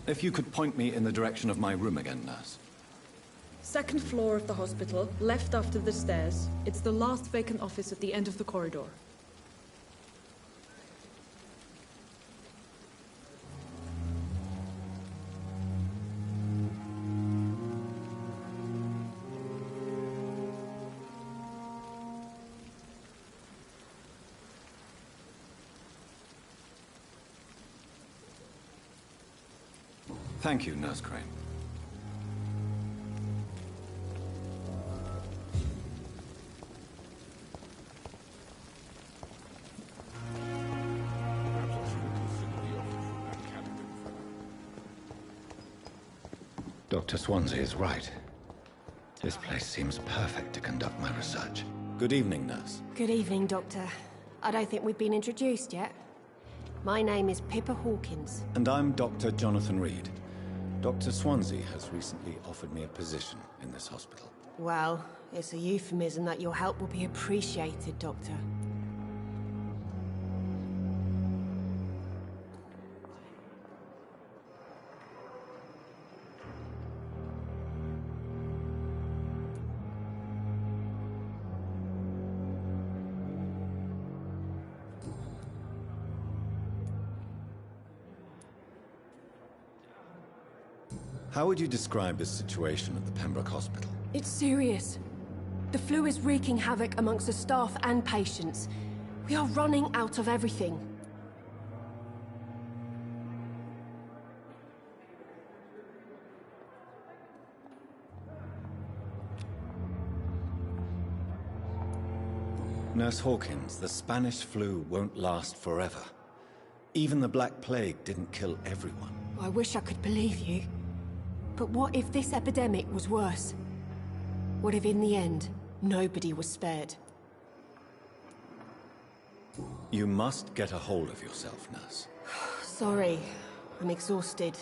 If you could point me in the direction of my room again, nurse. Second floor of the hospital, left after the stairs. It's the last vacant office at the end of the corridor. Thank you, Nurse Crane. Dr. Swansea is right. This place seems perfect to conduct my research. Good evening, nurse. Good evening, Doctor. I don't think we've been introduced yet. My name is Pippa Hawkins. And I'm Dr. Jonathan Reed. Dr. Swansea has recently offered me a position in this hospital. Well, it's a euphemism that your help will be appreciated, Doctor. How would you describe the situation at the Pembroke Hospital? It's serious. The flu is wreaking havoc amongst the staff and patients. We are running out of everything. Nurse Hawkins, the Spanish flu won't last forever. Even the Black Plague didn't kill everyone. I wish I could believe you. But what if this epidemic was worse? What if in the end, nobody was spared? You must get a hold of yourself, nurse. Sorry, I'm exhausted.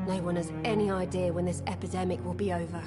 No one has any idea when this epidemic will be over.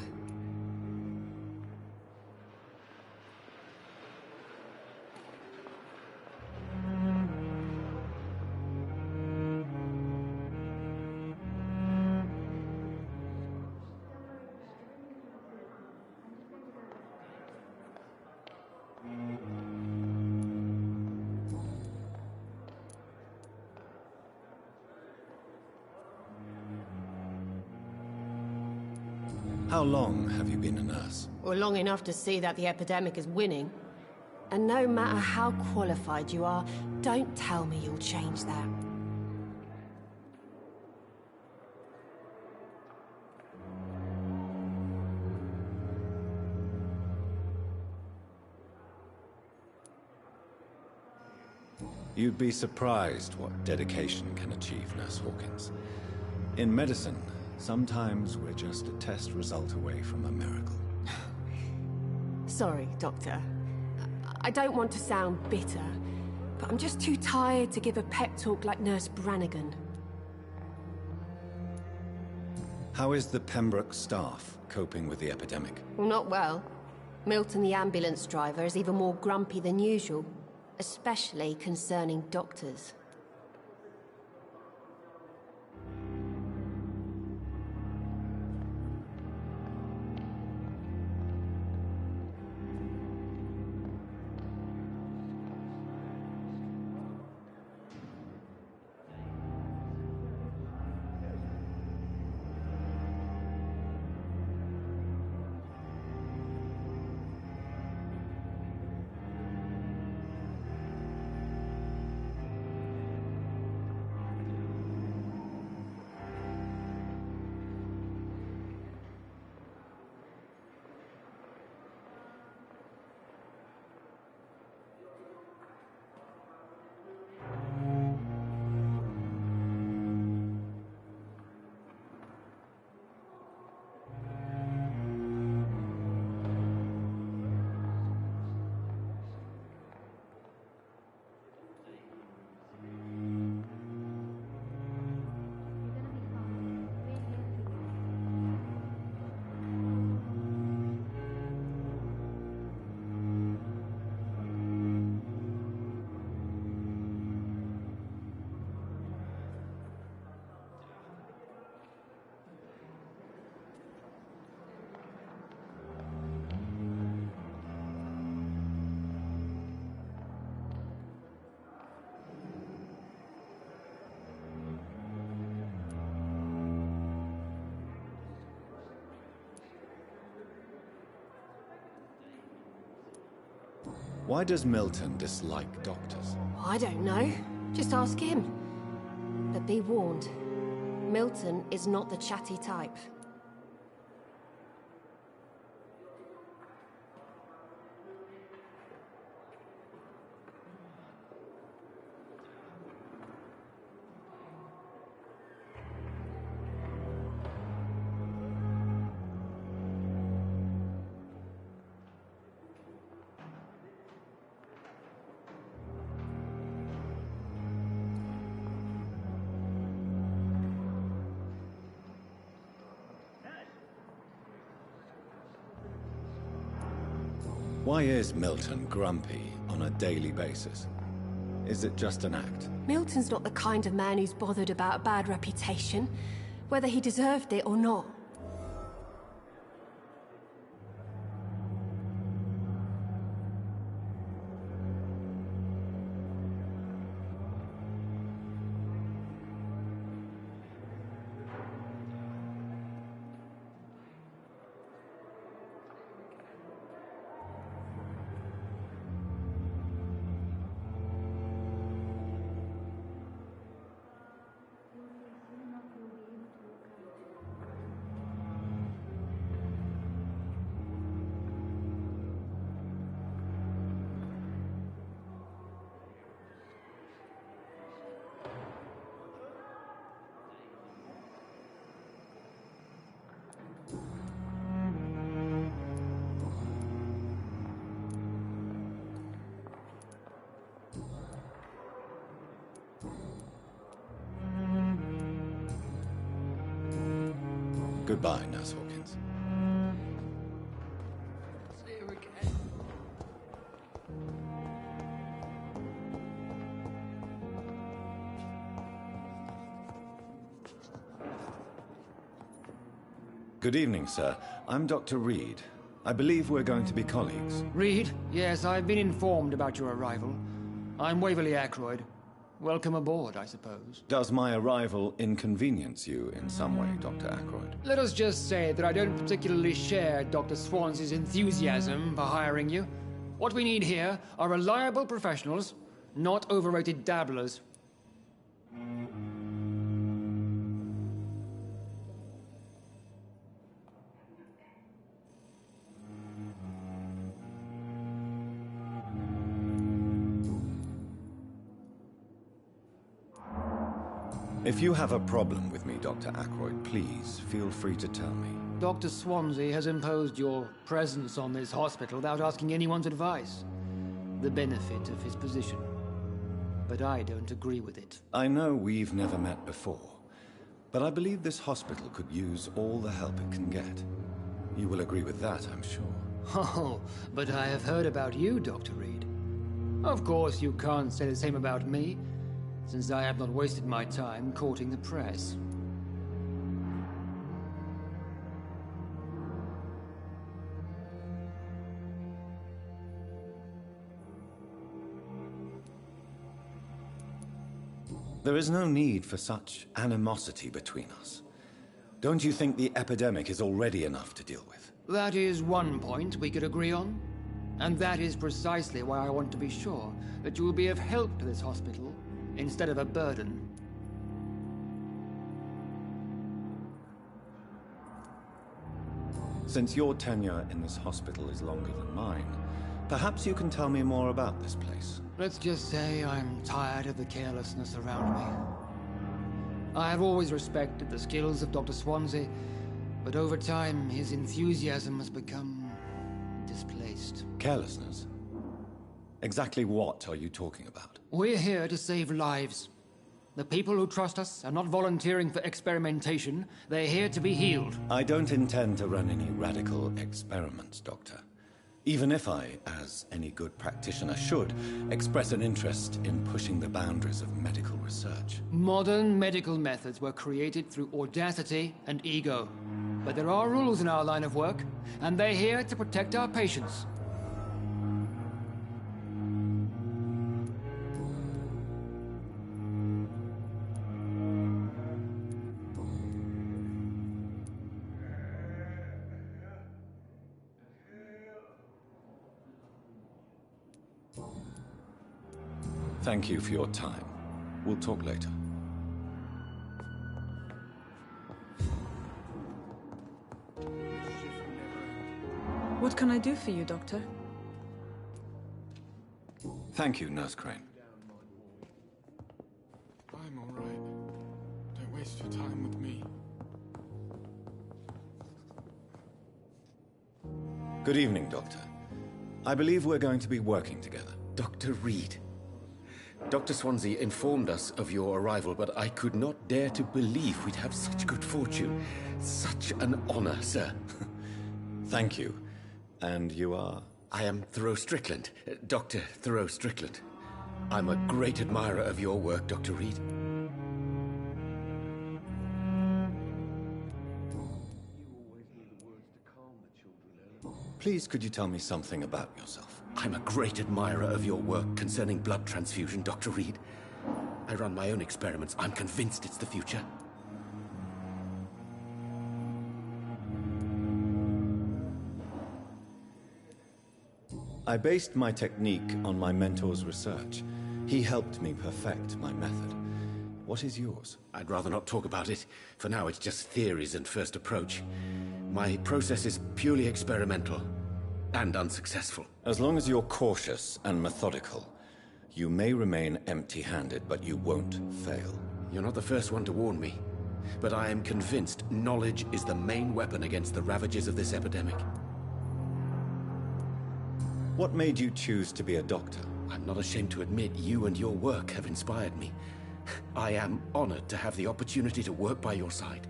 How long have you been a nurse? Well, long enough to see that the epidemic is winning. And no matter how qualified you are, don't tell me you'll change that. You'd be surprised what dedication can achieve, Nurse Hawkins. In medicine, sometimes we're just a test result away from a miracle. Sorry, Doctor. I don't want to sound bitter, but I'm just too tired to give a pep talk like Nurse Brannigan. How is the Pembroke staff coping with the epidemic? Well, not well. Milton, the ambulance driver, is even more grumpy than usual, especially concerning doctors. Why does Milton dislike doctors? I don't know. Just ask him. But be warned, Milton is not the chatty type. Why is Milton grumpy on a daily basis? Is it just an act? Milton's not the kind of man who's bothered about a bad reputation, whether he deserved it or not. Goodbye, Nurse Hawkins. See you again. Good evening, sir. I'm Dr. Reed. I believe we're going to be colleagues. Reed? Yes, I've been informed about your arrival. I'm Waverly Ackroyd. Welcome aboard, I suppose. Does my arrival inconvenience you in some way, Dr. Ackroyd? Let us just say that I don't particularly share Dr. Swansea's enthusiasm for hiring you. What we need here are reliable professionals, not overrated dabblers. If you have a problem with me, Dr. Ackroyd, please feel free to tell me. Dr. Swansea has imposed your presence on this hospital without asking anyone's advice. The benefit of his position. But I don't agree with it. I know we've never met before, but I believe this hospital could use all the help it can get. You will agree with that, I'm sure. Oh, but I have heard about you, Dr. Reed. Of course, you can't say the same about me, since I have not wasted my time courting the press. There is no need for such animosity between us. Don't you think the epidemic is already enough to deal with? That is one point we could agree on. And that is precisely why I want to be sure that you will be of help to this hospital instead of a burden. Since your tenure in this hospital is longer than mine, perhaps you can tell me more about this place. Let's just say I'm tired of the carelessness around me. I have always respected the skills of Dr. Swansea, but over time his enthusiasm has become displaced. Carelessness? Exactly what are you talking about? We're here to save lives. The people who trust us are not volunteering for experimentation. They're here to be healed. I don't intend to run any radical experiments, Doctor. Even if I, as any good practitioner should, express an interest in pushing the boundaries of medical research. Modern medical methods were created through audacity and ego. But there are rules in our line of work, and they're here to protect our patients. Thank you for your time. We'll talk later. What can I do for you, Doctor? Thank you, Nurse Crane. I'm all right. Don't waste your time with me. Good evening, Doctor. I believe we're going to be working together. Dr. Reed. Dr. Swansea informed us of your arrival, but I could not dare to believe we'd have such good fortune. Such an honor, sir. Thank you. And you are? I am Thoreau Strickland, Dr. Thoreau Strickland. I'm a great admirer of your work, Dr. Reed. Please, could you tell me something about yourself? I'm a great admirer of your work concerning blood transfusion, Dr. Reed. I run my own experiments. I'm convinced it's the future. I based my technique on my mentor's research. He helped me perfect my method. What is yours? I'd rather not talk about it. For now, it's just theories and first approach. My process is purely experimental and unsuccessful. As long as you're cautious and methodical, you may remain empty-handed, but you won't fail. You're not the first one to warn me, but I am convinced knowledge is the main weapon against the ravages of this epidemic. What made you choose to be a doctor? I'm not ashamed to admit you and your work have inspired me. I am honored to have the opportunity to work by your side.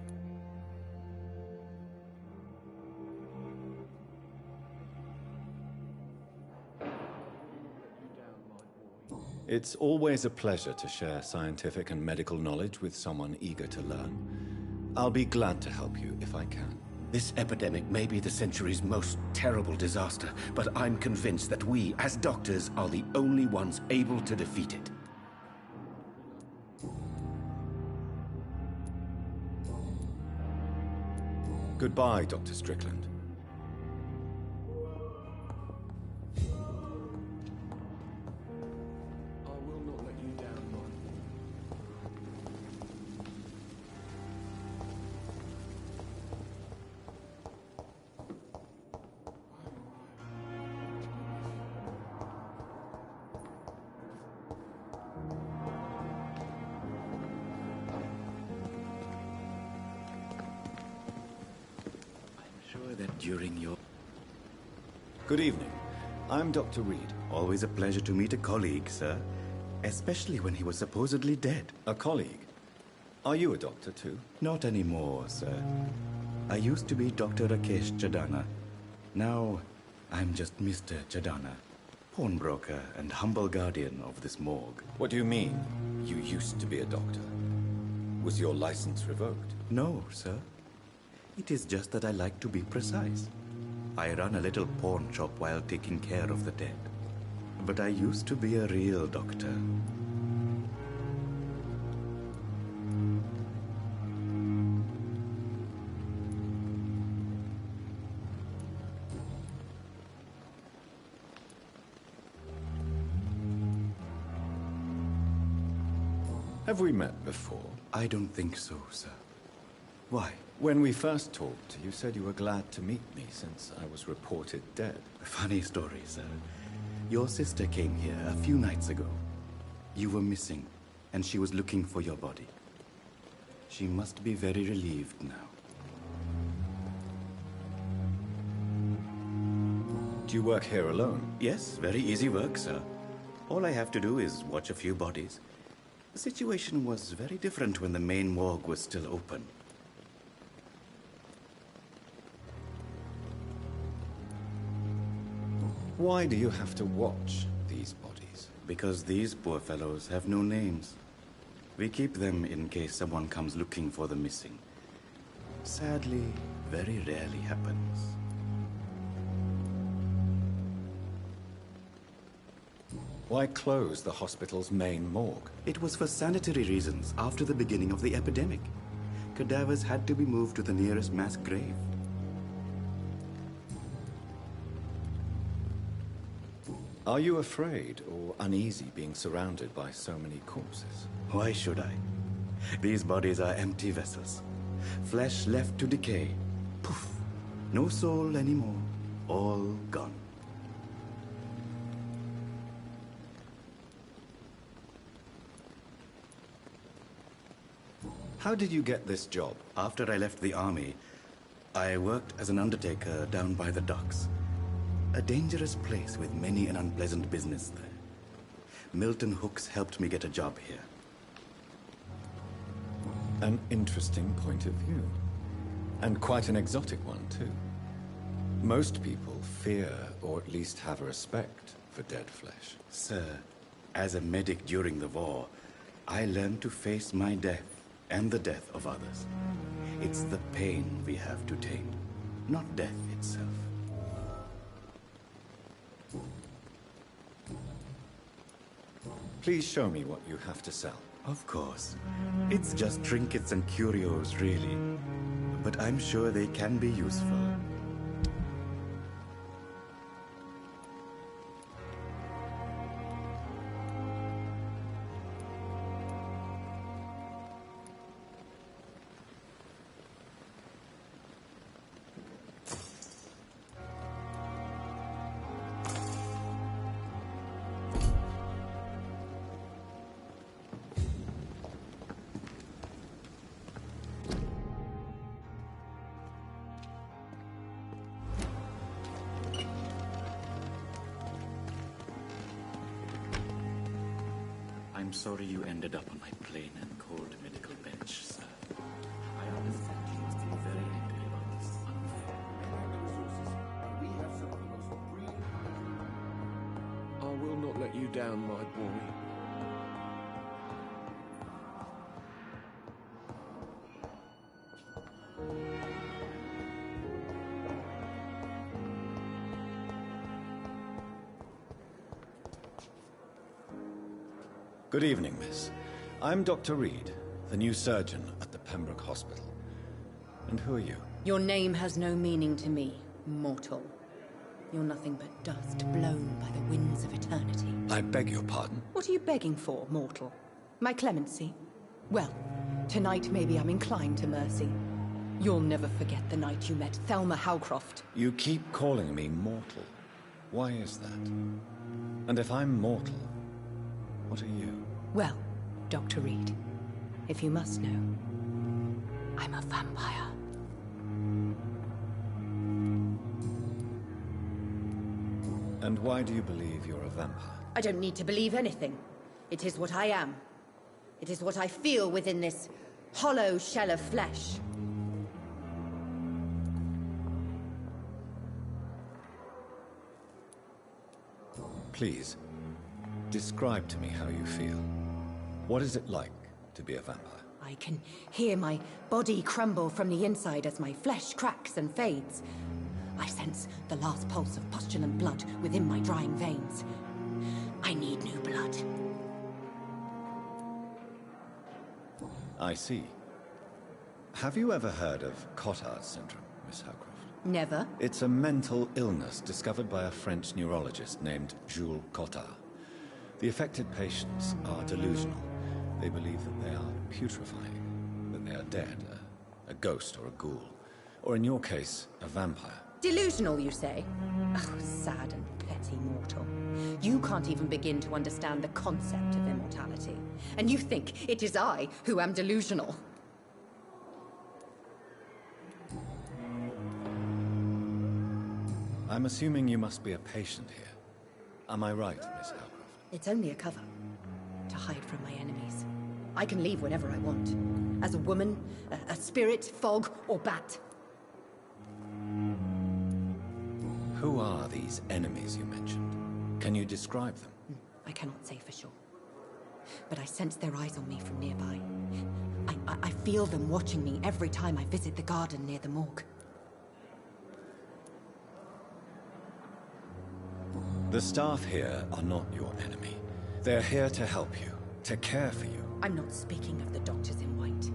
It's always a pleasure to share scientific and medical knowledge with someone eager to learn. I'll be glad to help you if I can. This epidemic may be the century's most terrible disaster, but I'm convinced that we, as doctors, are the only ones able to defeat it. Goodbye, Dr. Strickland. During your... Good evening. I'm Dr. Reed. Always a pleasure to meet a colleague, sir. Especially when he was supposedly dead. A colleague? Are you a doctor too? Not anymore, sir. I used to be Dr. Rakesh Chadana. Now, I'm just Mr. Chadana, pawnbroker and humble guardian of this morgue. What do you mean, you used to be a doctor? Was your license revoked? No, sir. It is just that I like to be precise. I run a little pawn shop while taking care of the dead. But I used to be a real doctor. Have we met before? I don't think so, sir. Why? When we first talked, you said you were glad to meet me since I was reported dead. Funny story, sir. Your sister came here a few nights ago. You were missing, and she was looking for your body. She must be very relieved now. Do you work here alone? Yes, very easy work, sir. All I have to do is watch a few bodies. The situation was very different when the main morgue was still open. Why do you have to watch these bodies? Because these poor fellows have no names. We keep them in case someone comes looking for the missing. Sadly, very rarely happens. Why close the hospital's main morgue? It was for sanitary reasons after the beginning of the epidemic. Cadavers had to be moved to the nearest mass grave. Are you afraid or uneasy being surrounded by so many corpses? Why should I? These bodies are empty vessels. Flesh left to decay. Poof. No soul anymore. All gone. How did you get this job? After I left the army, I worked as an undertaker down by the docks. A dangerous place with many an unpleasant business there. Milton Hooks helped me get a job here. An interesting point of view. And quite an exotic one, too. Most people fear, or at least have a respect, for dead flesh. Sir, as a medic during the war, I learned to face my death and the death of others. It's the pain we have to tame, not death itself. Please show me what you have to sell. Of course. It's just trinkets and curios, really. But I'm sure they can be useful. I'm sorry you ended up on my plain and cold medical bench, sir. I understand you must be very angry about this unfair. We have some of the most brilliant... I will not let you down, my boy. Good evening, miss. I'm Dr. Reed, the new surgeon at the Pembroke Hospital. And who are you? Your name has no meaning to me, mortal. You're nothing but dust blown by the winds of eternity. I beg your pardon? What are you begging for, mortal? My clemency? Well, tonight maybe I'm inclined to mercy. You'll never forget the night you met Thelma Howcroft. You keep calling me mortal. Why is that? And if I'm mortal, what are you? Well, Dr. Reed, if you must know, I'm a vampire. And why do you believe you're a vampire? I don't need to believe anything. It is what I am. It is what I feel within this hollow shell of flesh. Please, describe to me how you feel. What is it like to be a vampire? I can hear my body crumble from the inside as my flesh cracks and fades. I sense the last pulse of pustulant blood within my drying veins. I need new blood. I see. Have you ever heard of Cotard syndrome, Miss Howcroft? Never. It's a mental illness discovered by a French neurologist named Jules Cotard. The affected patients are delusional. They believe that they are putrefying, that they are dead, a ghost or a ghoul, or in your case, a vampire. Delusional, you say? Oh, sad and petty mortal. You can't even begin to understand the concept of immortality. And you think it is I who am delusional. I'm assuming you must be a patient here. Am I right, Miss Howcroft? It's only a cover. To hide from my enemies. I can leave whenever I want. As a woman, a spirit, fog, or bat. Who are these enemies you mentioned? Can you describe them? I cannot say for sure. But I sense their eyes on me from nearby. I feel them watching me every time I visit the garden near the morgue. The staff here are not your enemy. They're here to help you, to care for you. I'm not speaking of the doctors in white.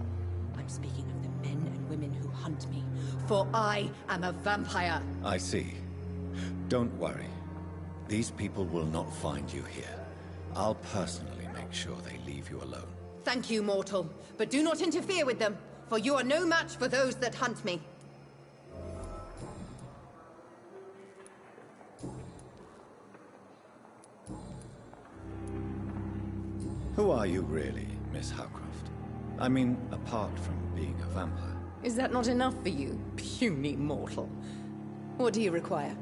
I'm speaking of the men and women who hunt me. For I am a vampire. I see. Don't worry. These people will not find you here. I'll personally make sure they leave you alone. Thank you, mortal. But do not interfere with them, for you are no match for those that hunt me. Who are you really, Miss Howcroft? I mean, apart from being a vampire. Is that not enough for you, puny mortal? What do you require?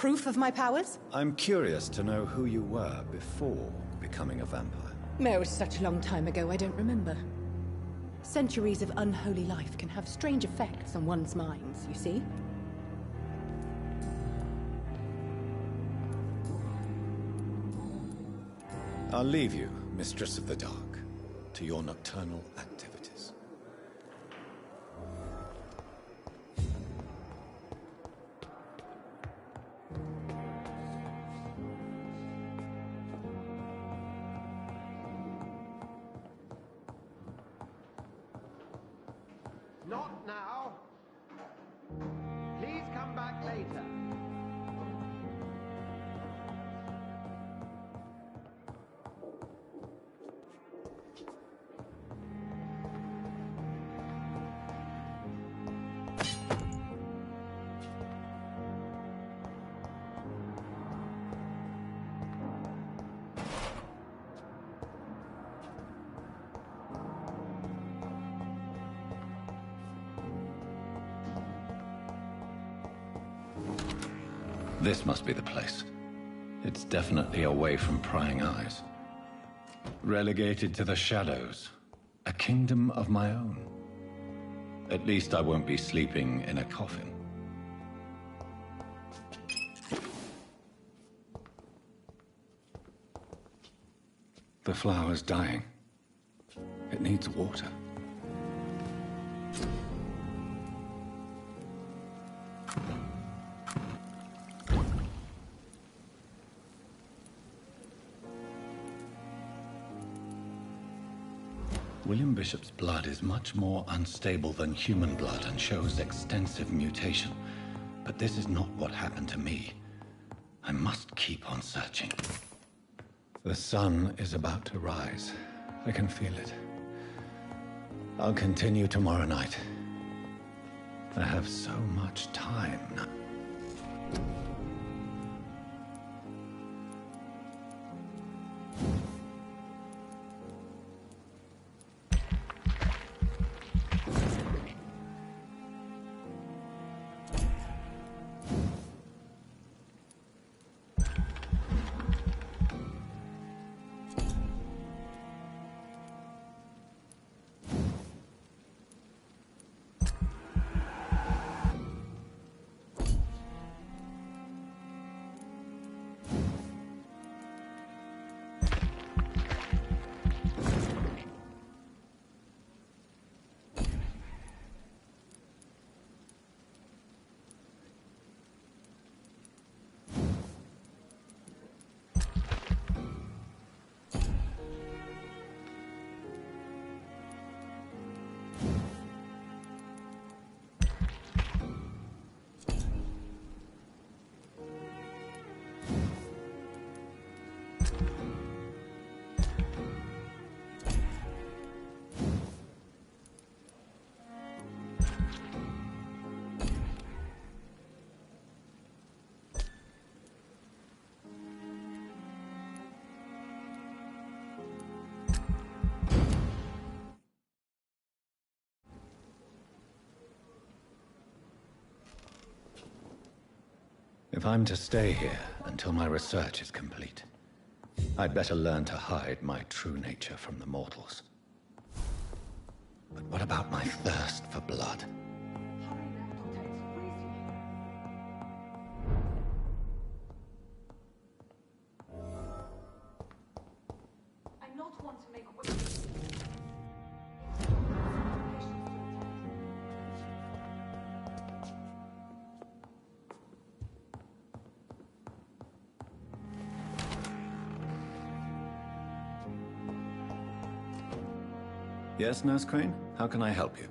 Proof of my powers? I'm curious to know who you were before becoming a vampire. It was such a long time ago, I don't remember. Centuries of unholy life can have strange effects on one's minds, you see? I'll leave you, Mistress of the Dark, to your nocturnal activities. Not now. Please come back later. This must be the place. It's definitely away from prying eyes. Relegated to the shadows. A kingdom of my own. At least I won't be sleeping in a coffin. The flower's dying. It needs water. William Bishop's blood is much more unstable than human blood and shows extensive mutation. But this is not what happened to me. I must keep on searching. The sun is about to rise. I can feel it. I'll continue tomorrow night. I have so much time now. If I'm to stay here until my research is complete, I'd better learn to hide my true nature from the mortals. But what about my thirst for blood? I'm not one to make Yes, Nurse Crane? How can I help you?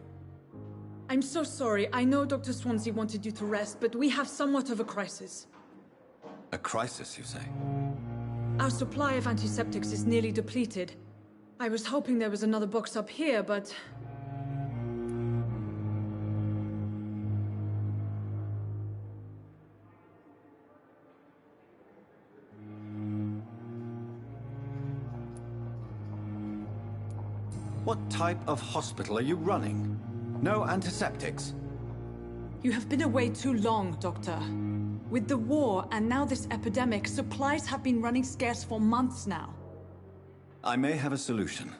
I'm so sorry. I know Dr. Swansea wanted you to rest, but we have somewhat of a crisis. A crisis, you say? Our supply of antiseptics is nearly depleted. I was hoping there was another box up here, but... What type of hospital are you running? No antiseptics? You have been away too long, Doctor. With the war and now this epidemic, supplies have been running scarce for months now. I may have a solution.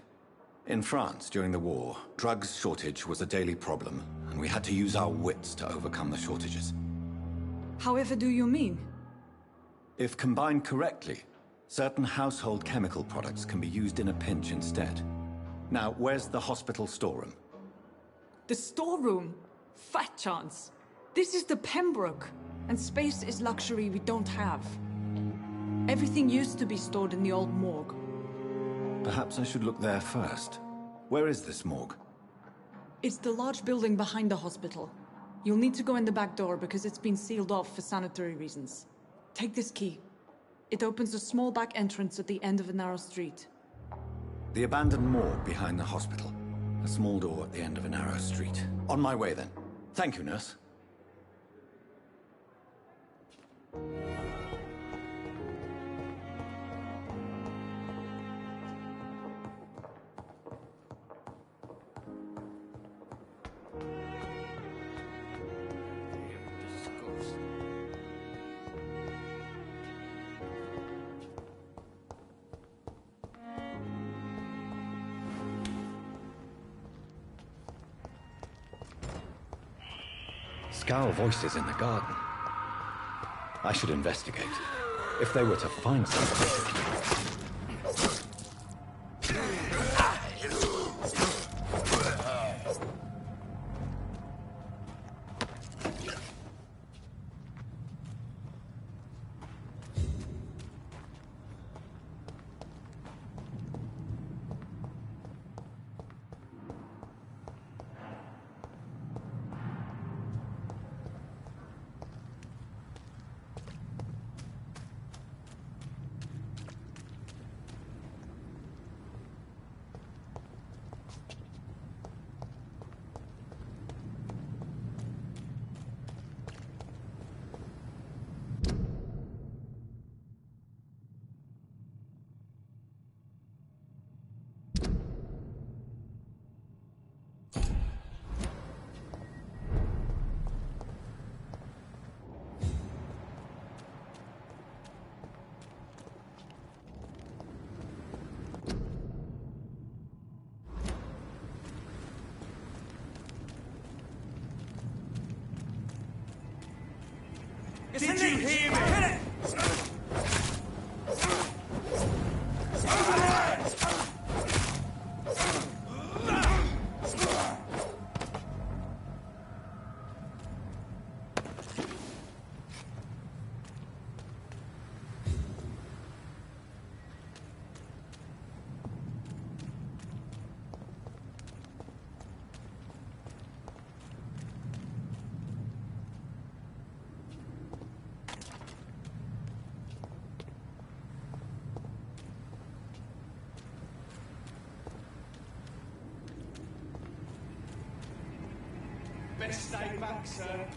In France, during the war, drugs shortage was a daily problem, and we had to use our wits to overcome the shortages. However do you mean? If combined correctly, certain household chemical products can be used in a pinch instead. Now, where's the hospital storeroom? The storeroom? Fat chance. This is the Pembroke, and space is luxury we don't have. Everything used to be stored in the old morgue. Perhaps I should look there first. Where is this morgue? It's the large building behind the hospital. You'll need to go in the back door because it's been sealed off for sanitary reasons. Take this key. It opens a small back entrance at the end of a narrow street. The abandoned morgue behind the hospital. A small door at the end of a narrow street. On my way, then. Thank you, nurse. Scowl voices in the garden. I should investigate. If they were to find something... Did you hear me? Hit it! Best stay back, sir.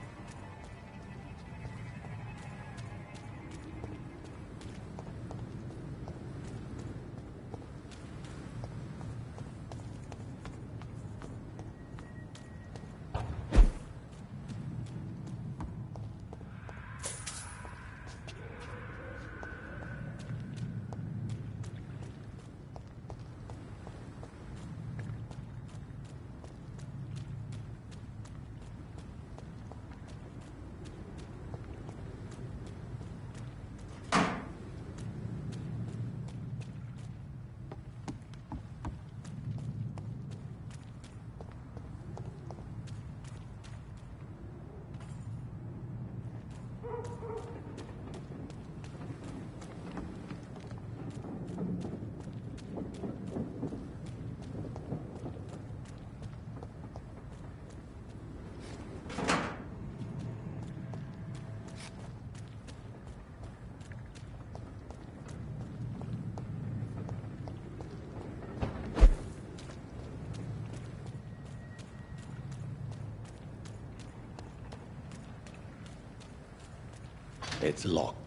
It's locked.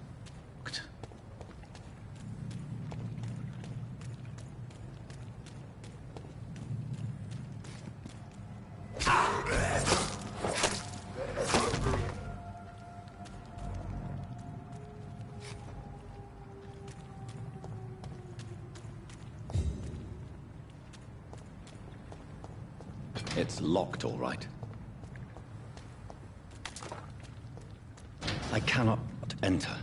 It's locked, all right. I cannot enter.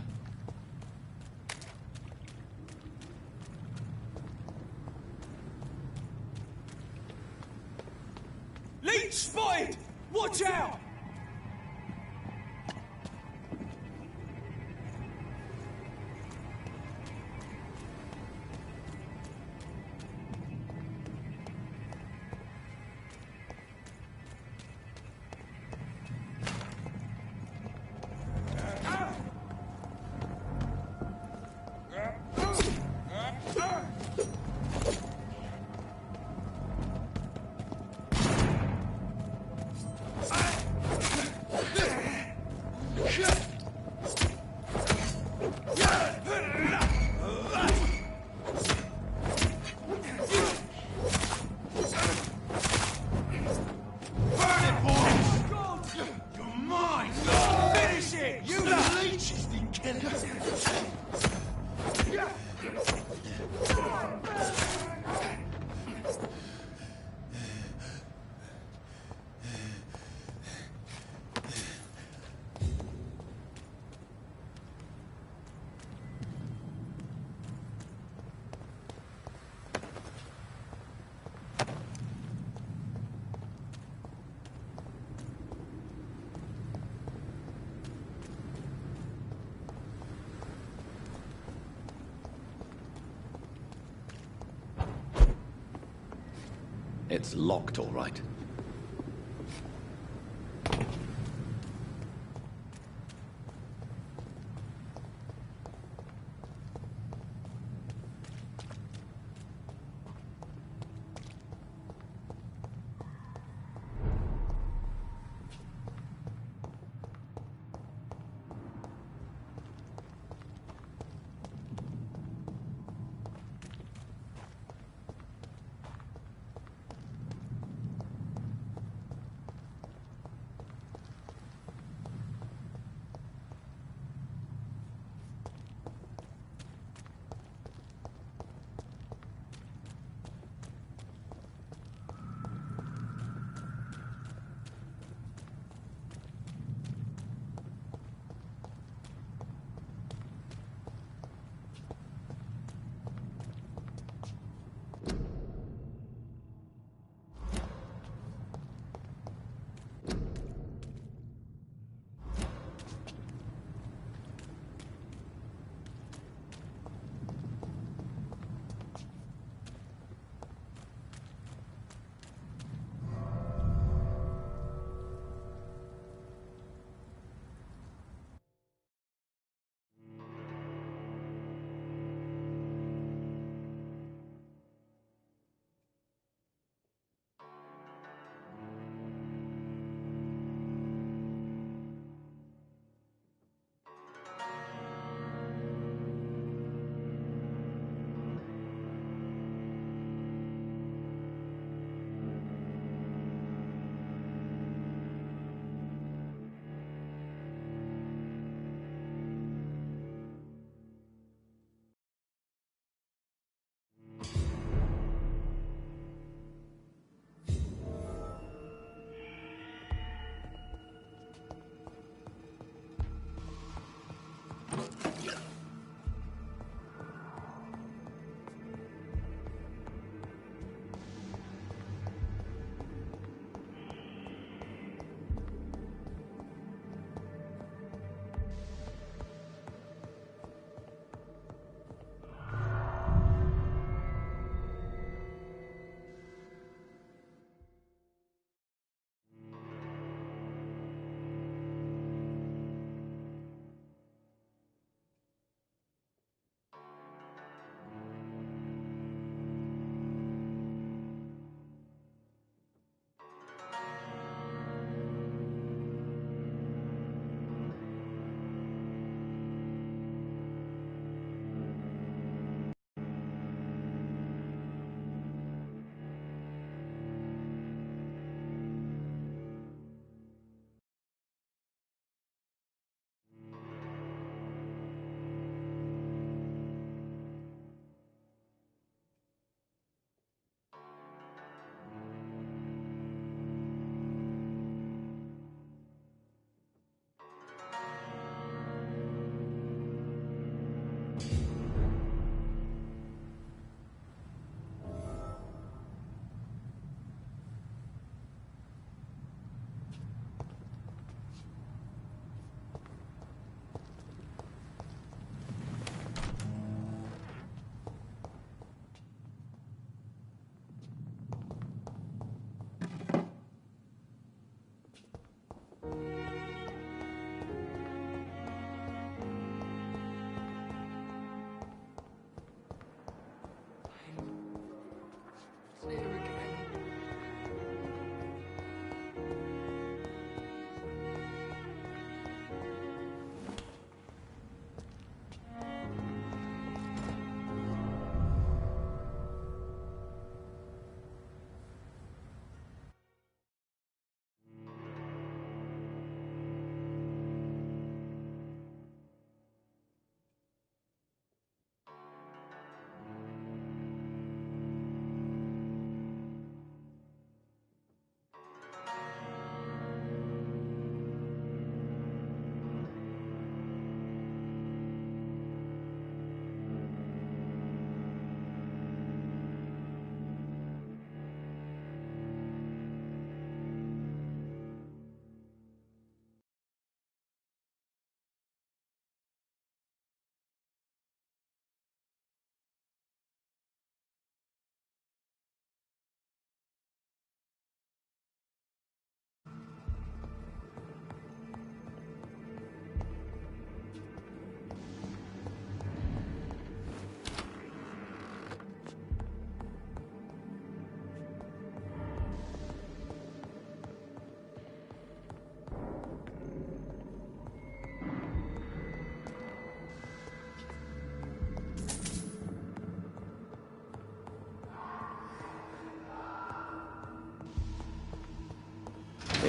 Leech spotted! Watch out! It's locked, all right.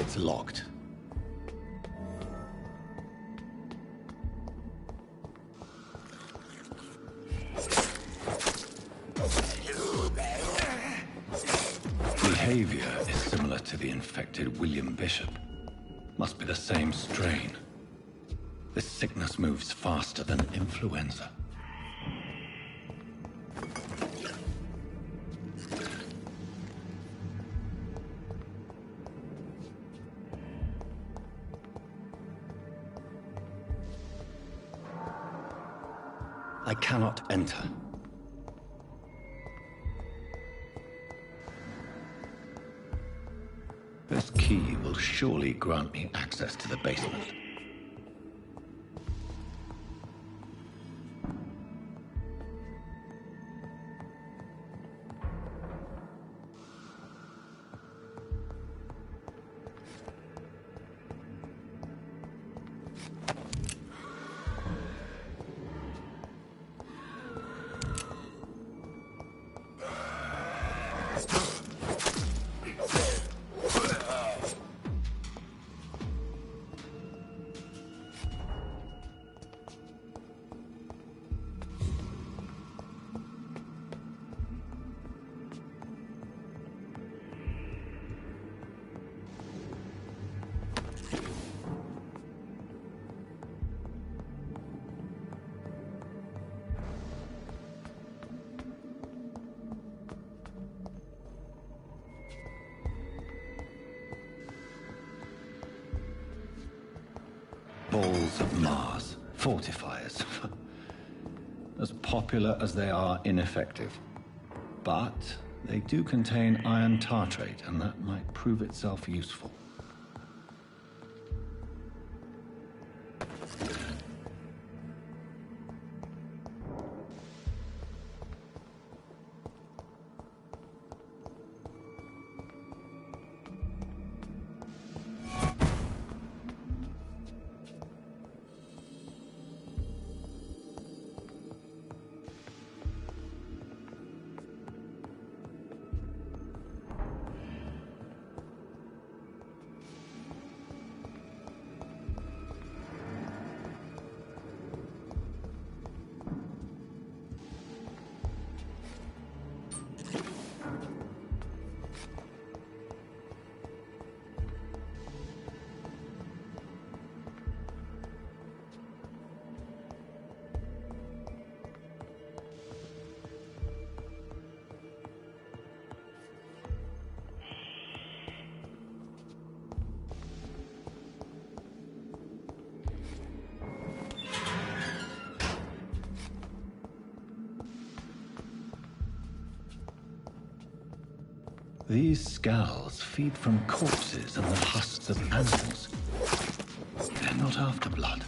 It's locked. Behavior is similar to the infected William Bishop. Must be the same strain. This sickness moves faster than influenza. I cannot enter. This key will surely grant me access to the basement. Balls of Mars. Fortifiers. As popular as they are ineffective. But they do contain iron tartrate, and that might prove itself useful. These scowls feed from corpses and the husks of animals. They're not after blood.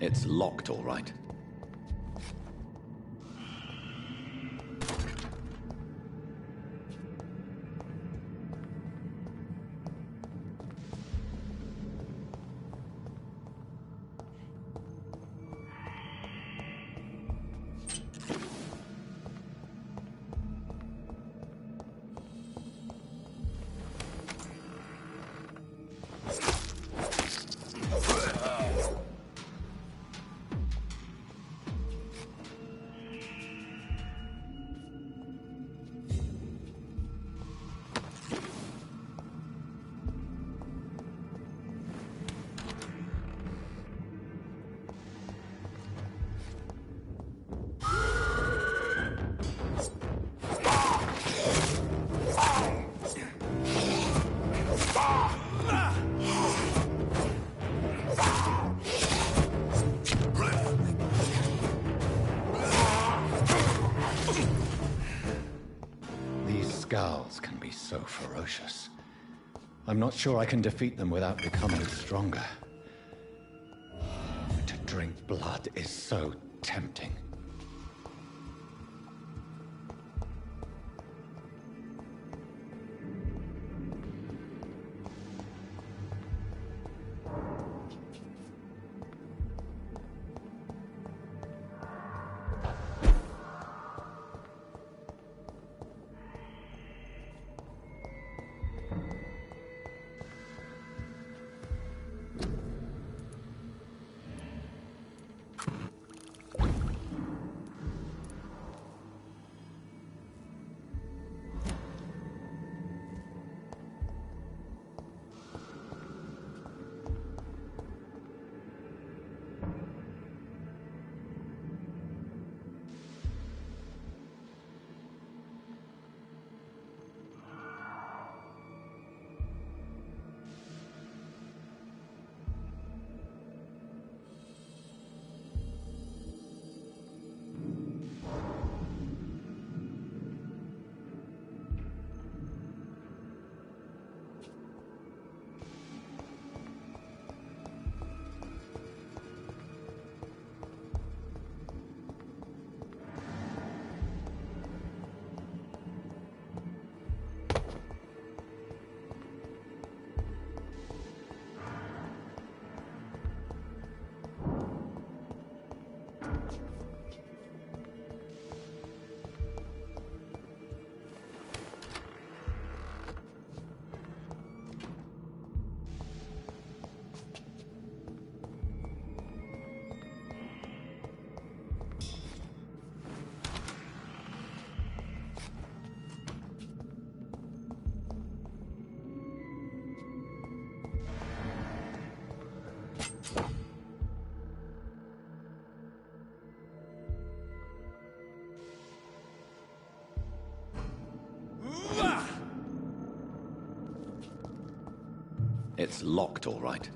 It's locked, all right. Skals can be so ferocious. I'm not sure I can defeat them without becoming stronger. To drink blood is so tempting. It's locked, all right.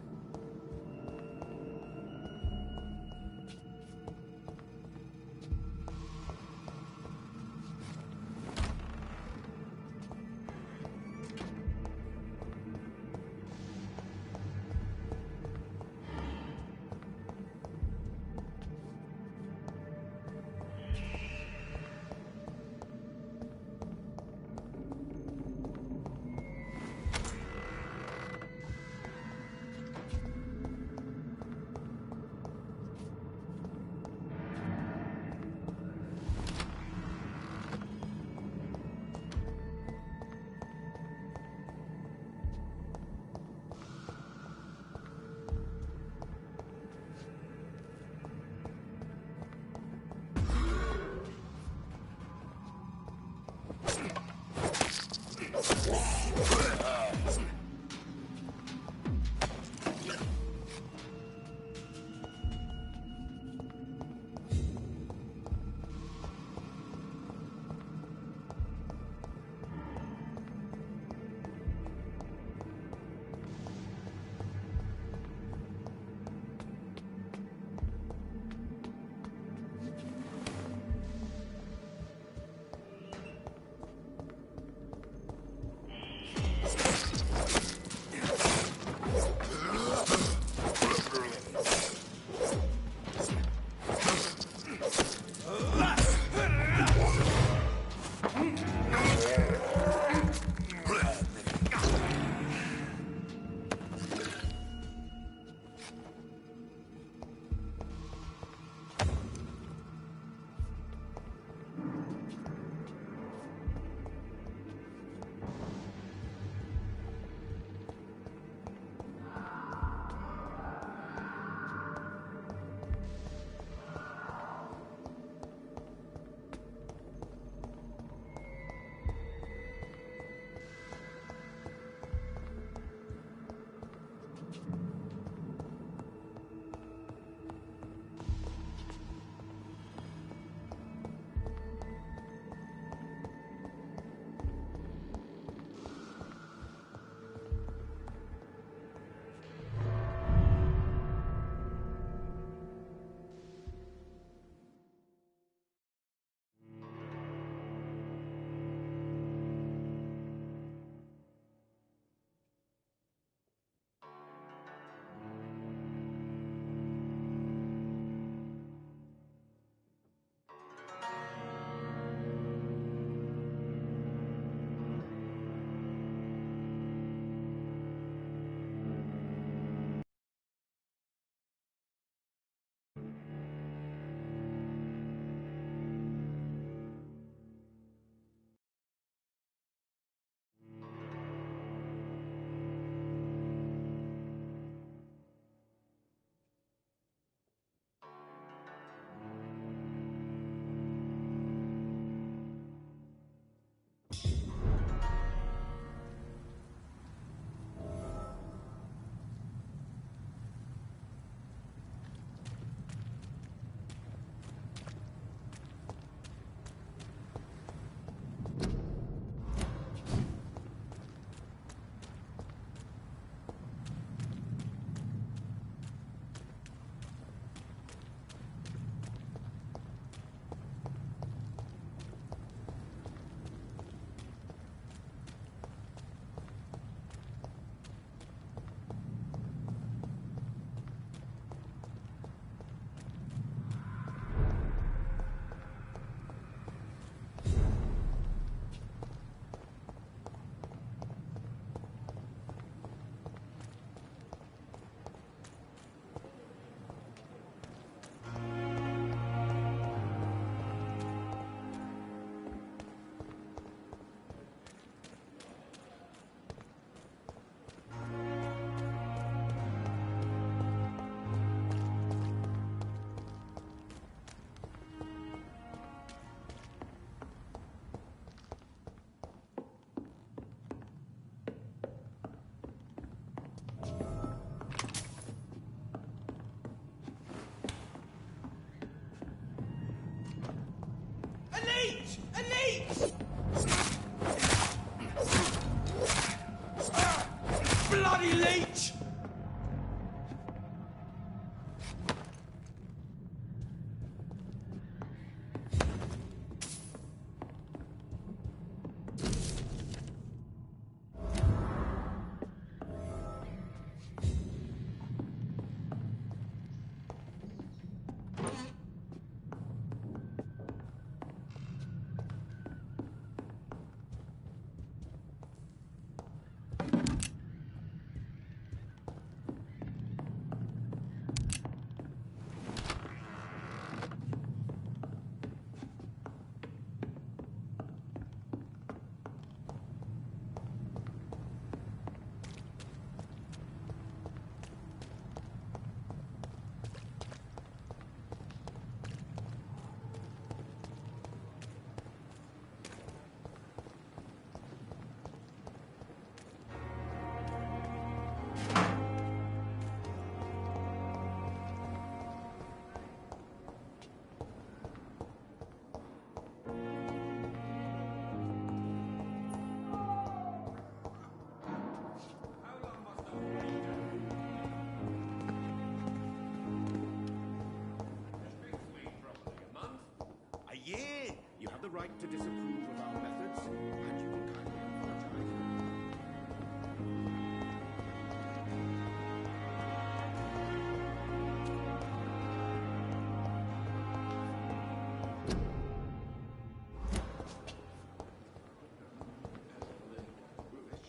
to disapprove of our methods, and you will kindly apologize.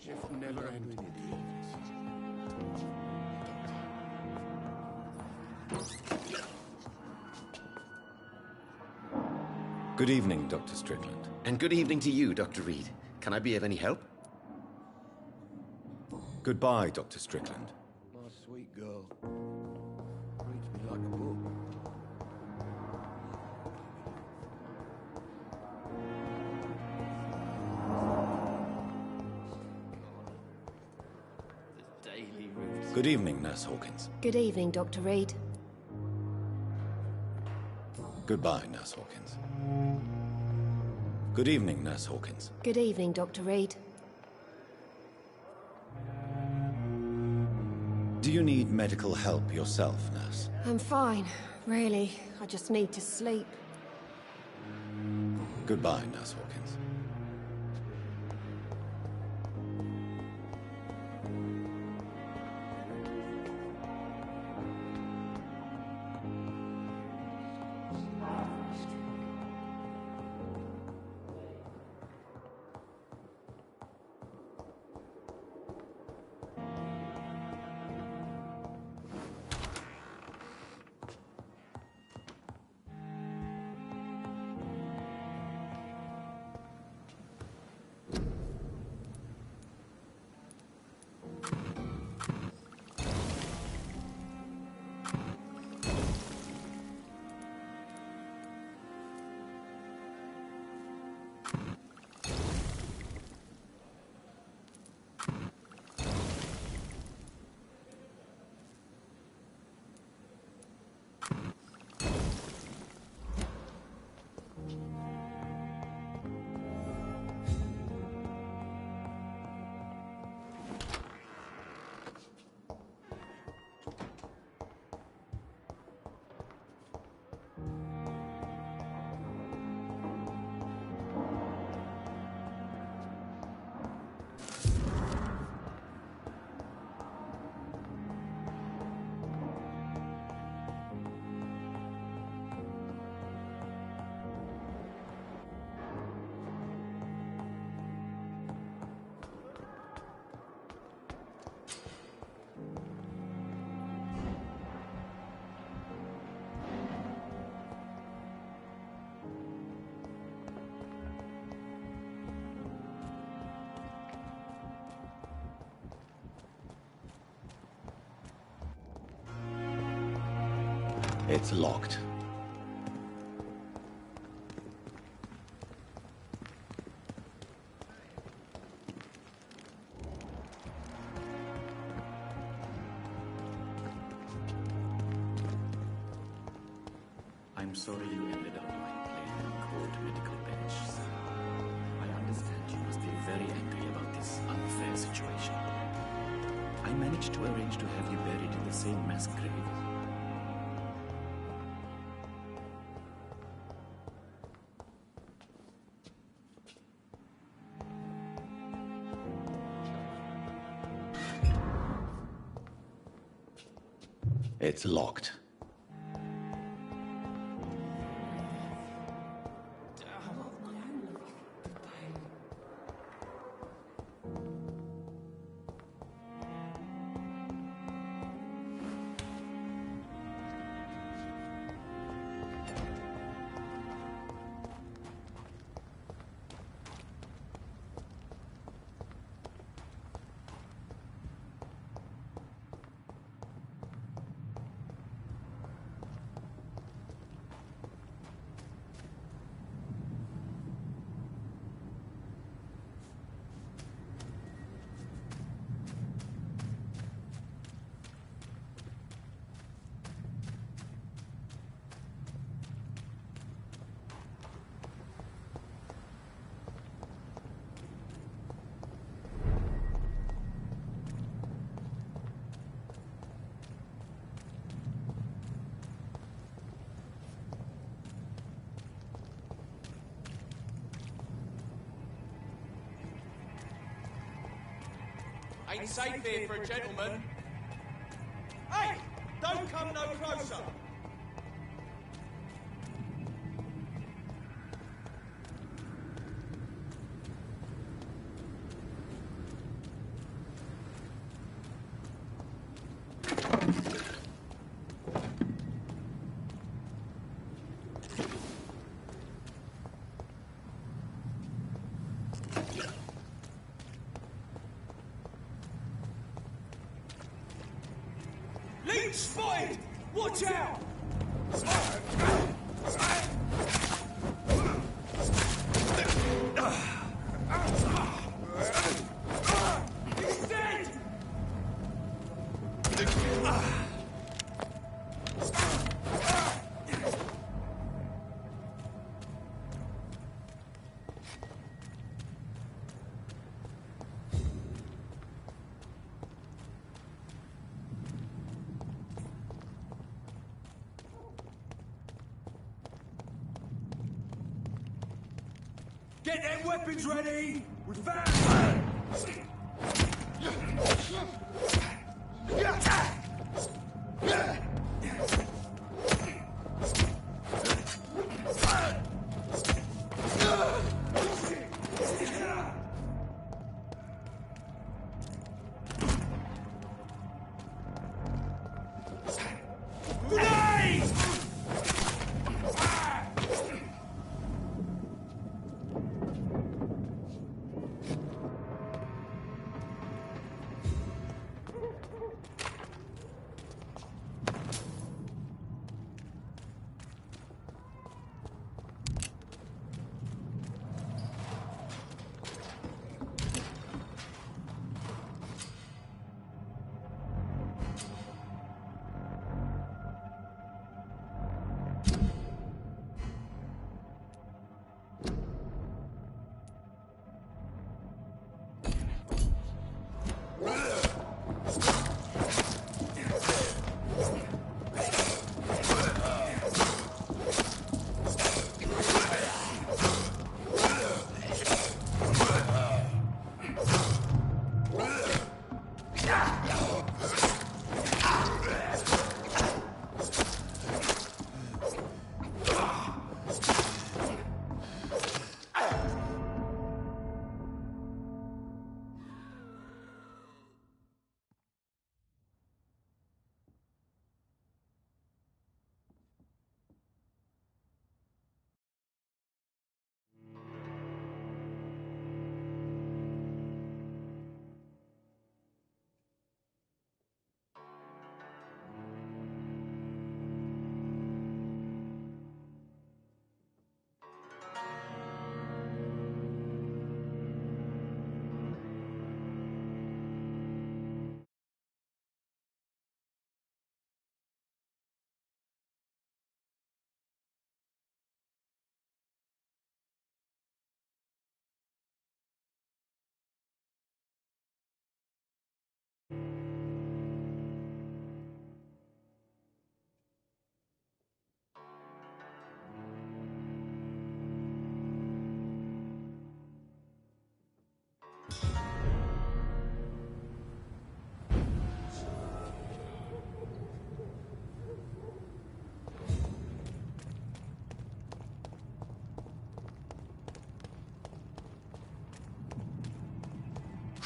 Shift never ended. Good evening, Dr. Strickland. And good evening to you, Dr. Reed. Can I be of any help? Goodbye, Dr. Strickland. My sweet girl. Reads me like a book. Good evening, Nurse Hawkins. Good evening, Dr. Reed. Goodbye, Nurse Hawkins. Good evening, Nurse Hawkins. Good evening, Dr. Reed. Do you need medical help yourself, Nurse? I'm fine, really. I just need to sleep. Goodbye, Nurse Hawkins. It's locked. I'm sorry you ended up like playing on a cold medical bench, sir. I understand you must be very angry about this unfair situation. I managed to arrange to have you buried in the same mass grave. It's locked. Ain't safe here for a gentleman. Hey! Don't come no closer! Leech spotted! Watch out! He's dead! Get them weapons ready! With that!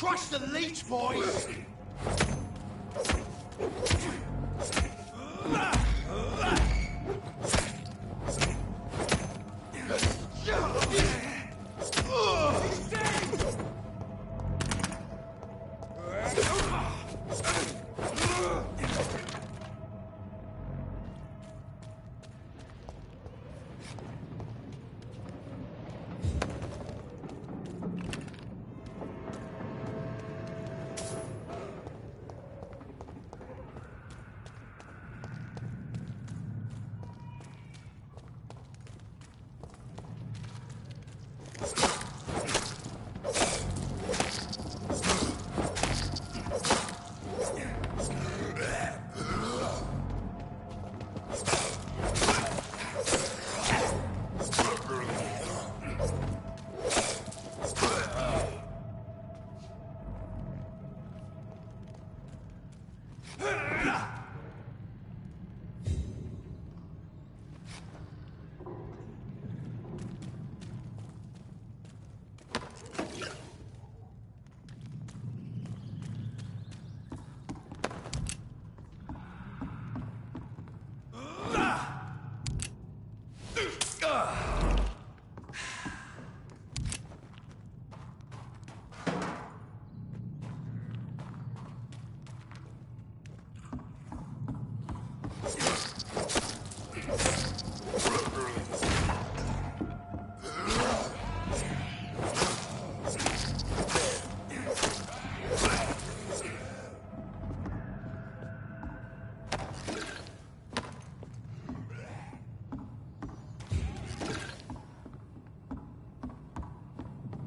Crush the leech, boys!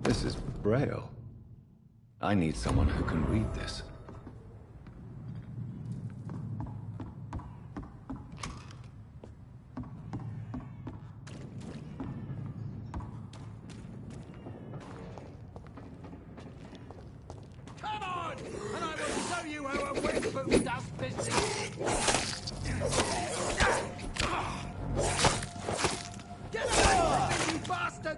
This is Braille. I need someone who can read this. Come on! And I will show you how a wizard does business! Get away from me, you bastard!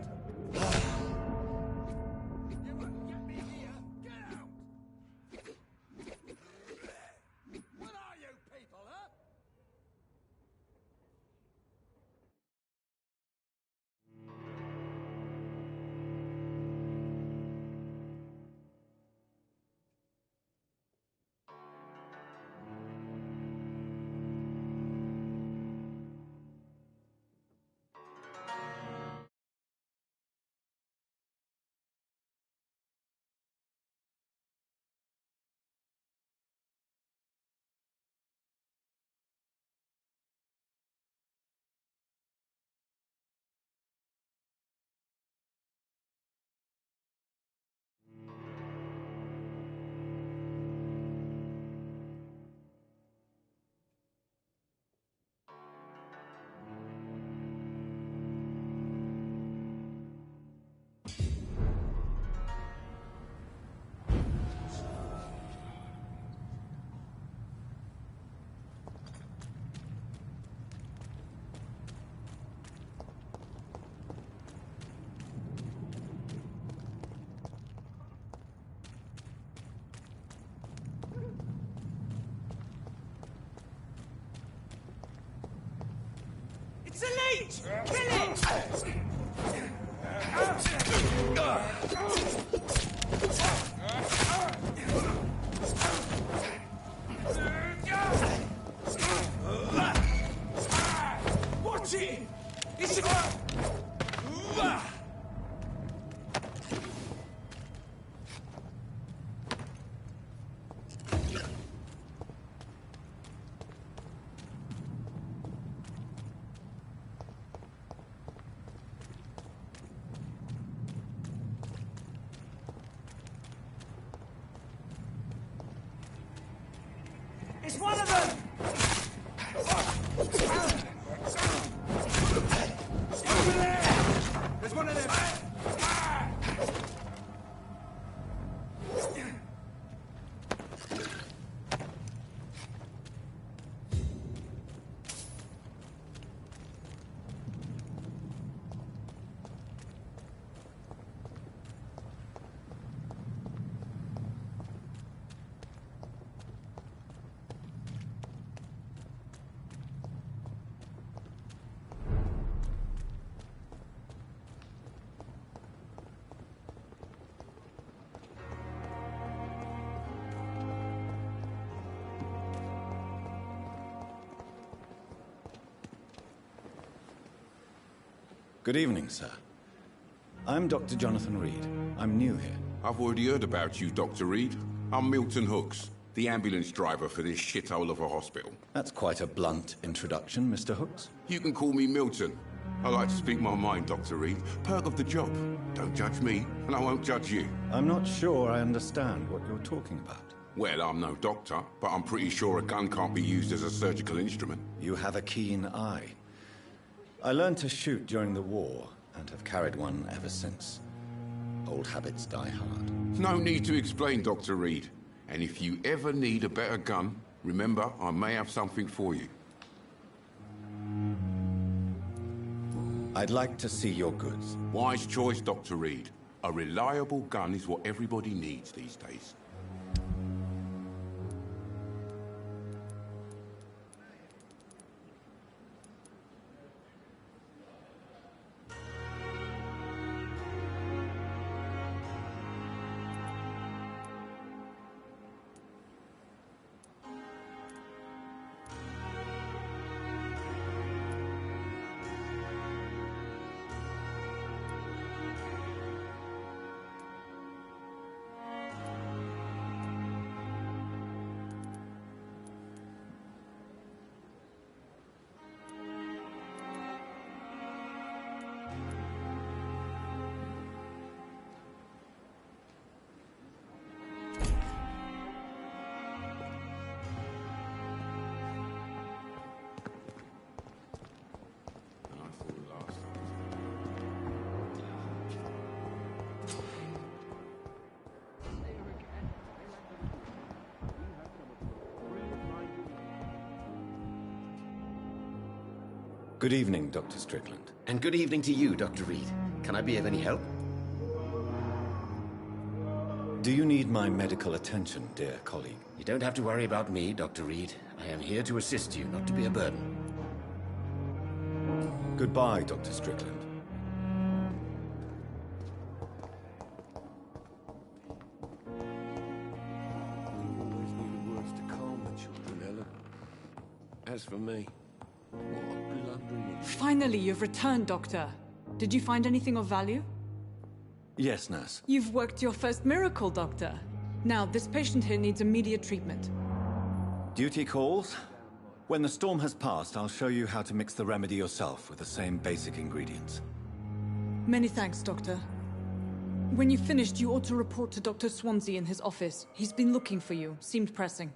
It's a leech! Kill it! Watch it! It's a... It's one of them! Over there! There's one of them! Good evening, sir. I'm Dr. Jonathan Reed. I'm new here. I've already heard about you, Dr. Reed. I'm Milton Hooks, the ambulance driver for this shithole of a hospital. That's quite a blunt introduction, Mr. Hooks. You can call me Milton. I like to speak my mind, Dr. Reed. Perk of the job. Don't judge me, and I won't judge you. I'm not sure I understand what you're talking about. Well, I'm no doctor, but I'm pretty sure a gun can't be used as a surgical instrument. You have a keen eye. I learned to shoot during the war, and have carried one ever since. Old habits die hard. No need to explain, Dr. Reed. And if you ever need a better gun, Remember, I may have something for you. I'd like to see your goods. Wise choice, Dr. Reed. A reliable gun is what everybody needs these days. Good evening, Dr. Strickland. And good evening to you, Dr. Reed. Can I be of any help? Do you need my medical attention, dear colleague? You don't have to worry about me, Dr. Reed. I am here to assist you, not to be a burden. Goodbye, Dr. Strickland. Always needed words to calm the children, Ellen. As for me, what a blundering idiot. Finally, you've returned, Doctor. Did you find anything of value? Yes, nurse. You've worked your first miracle, Doctor. Now, this patient here needs immediate treatment. Duty calls. When the storm has passed, I'll show you how to mix the remedy yourself with the same basic ingredients. Many thanks, Doctor. When you've finished, you ought to report to Dr. Swansea in his office. He's been looking for you. Seemed pressing.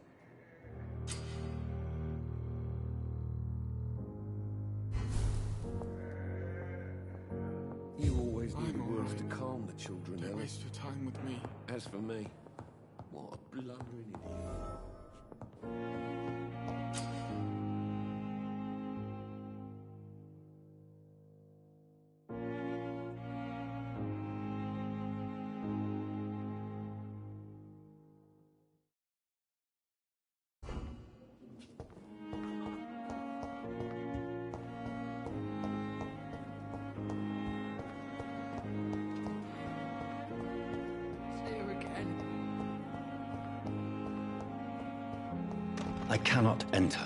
You always needed words to calm the children, Ellen. Don't waste your time with me. As for me, what a blundering idiot. I cannot enter.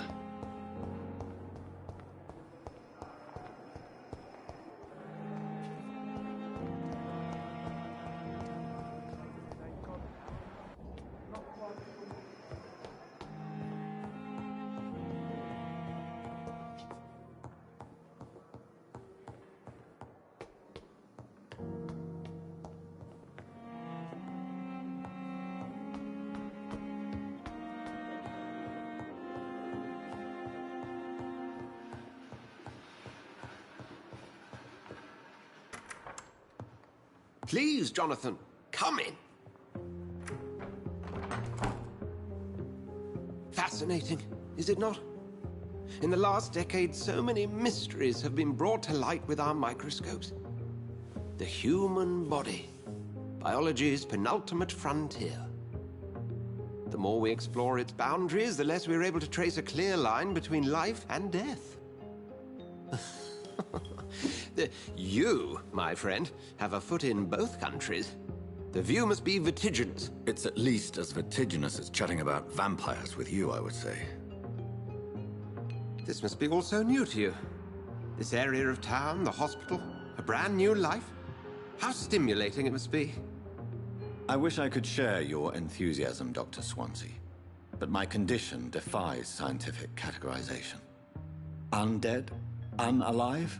Please, Jonathan, come in. Fascinating, is it not? In the last decade, so many mysteries have been brought to light with our microscopes. The human body, biology's penultimate frontier. The more we explore its boundaries, the less we're able to trace a clear line between life and death. You, my friend, have a foot in both countries. The view must be vertiginous. It's at least as vertiginous as chatting about vampires with you, I would say. This must be all so new to you. This area of town, the hospital, a brand new life. How stimulating it must be. I wish I could share your enthusiasm, Dr. Swansea, but my condition defies scientific categorization. Undead? Unalive?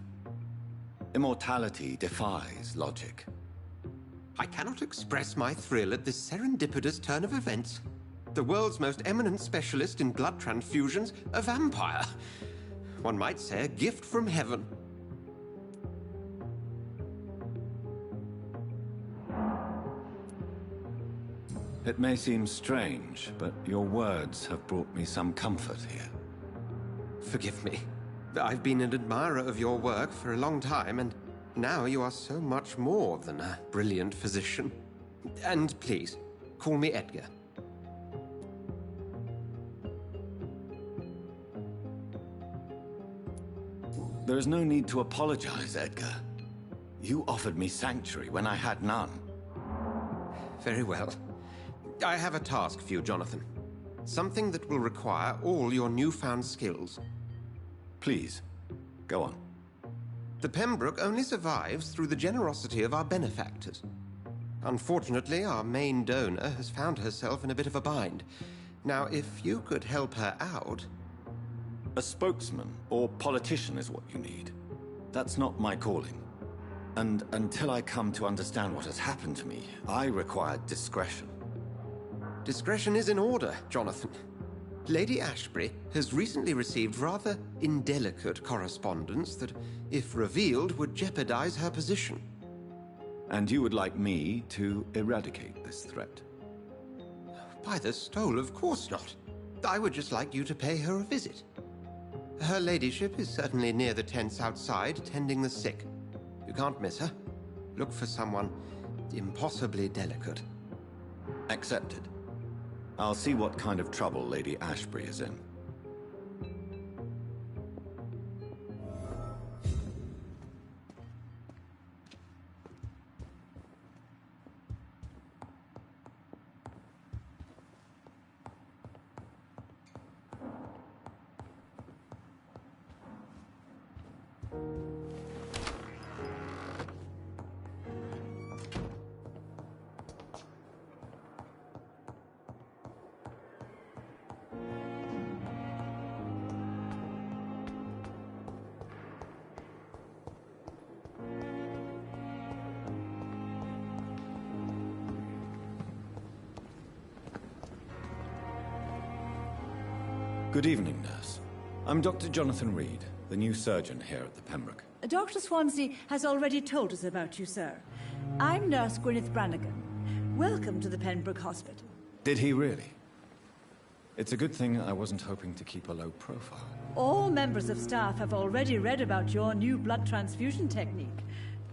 Immortality defies logic. I cannot express my thrill at this serendipitous turn of events. The world's most eminent specialist in blood transfusions, a vampire. One might say a gift from heaven. It may seem strange, but your words have brought me some comfort here. Forgive me. I've been an admirer of your work for a long time, and now you are so much more than a brilliant physician. And please, call me Edgar. There is no need to apologize, Edgar. You offered me sanctuary when I had none. Very well. I have a task for you, Jonathan. Something that will require all your newfound skills. Please, go on. The Pembroke only survives through the generosity of our benefactors. Unfortunately, our main donor has found herself in a bit of a bind. Now, if you could help her out... A spokesman or politician is what you need. That's not my calling. And until I come to understand what has happened to me, I require discretion. Discretion is in order, Jonathan. Lady Ashbury has recently received rather indelicate correspondence that, if revealed, would jeopardize her position. And you would like me to eradicate this threat? By the stole, of course not. I would just like you to pay her a visit. Her ladyship is certainly near the tents outside, tending the sick. You can't miss her. Look for someone impossibly delicate. Accepted. I'll see what kind of trouble Lady Ashbury is in. Good evening, nurse. I'm Dr. Jonathan Reed, the new surgeon here at the Pembroke. Dr. Swansea has already told us about you, sir. I'm Nurse Gwyneth Brannigan. Welcome to the Pembroke Hospital. Did he really? It's a good thing I wasn't hoping to keep a low profile. All members of staff have already read about your new blood transfusion technique.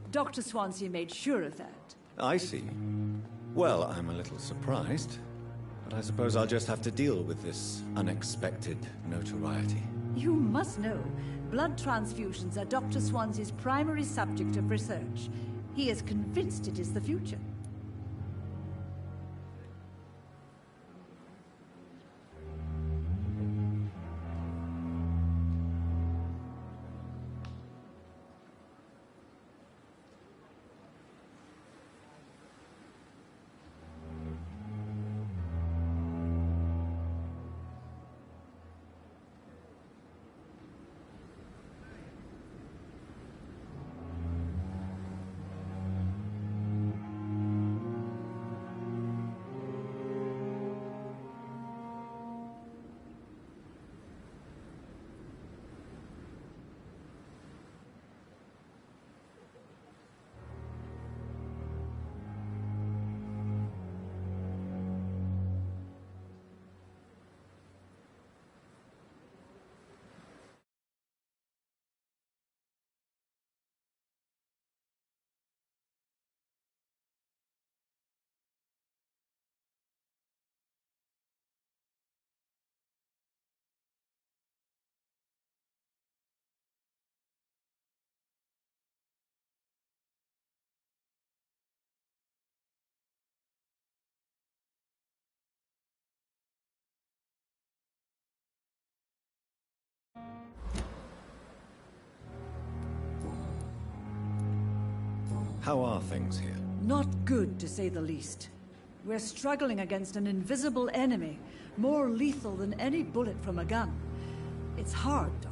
Dr. Swansea made sure of that. I see. Well, I'm a little surprised. But I suppose I'll just have to deal with this unexpected notoriety. You must know, blood transfusions are Dr. Swansea's primary subject of research. He is convinced it is the future. How are things here? Not good, to say the least. We're struggling against an invisible enemy, more lethal than any bullet from a gun. It's hard, Doctor.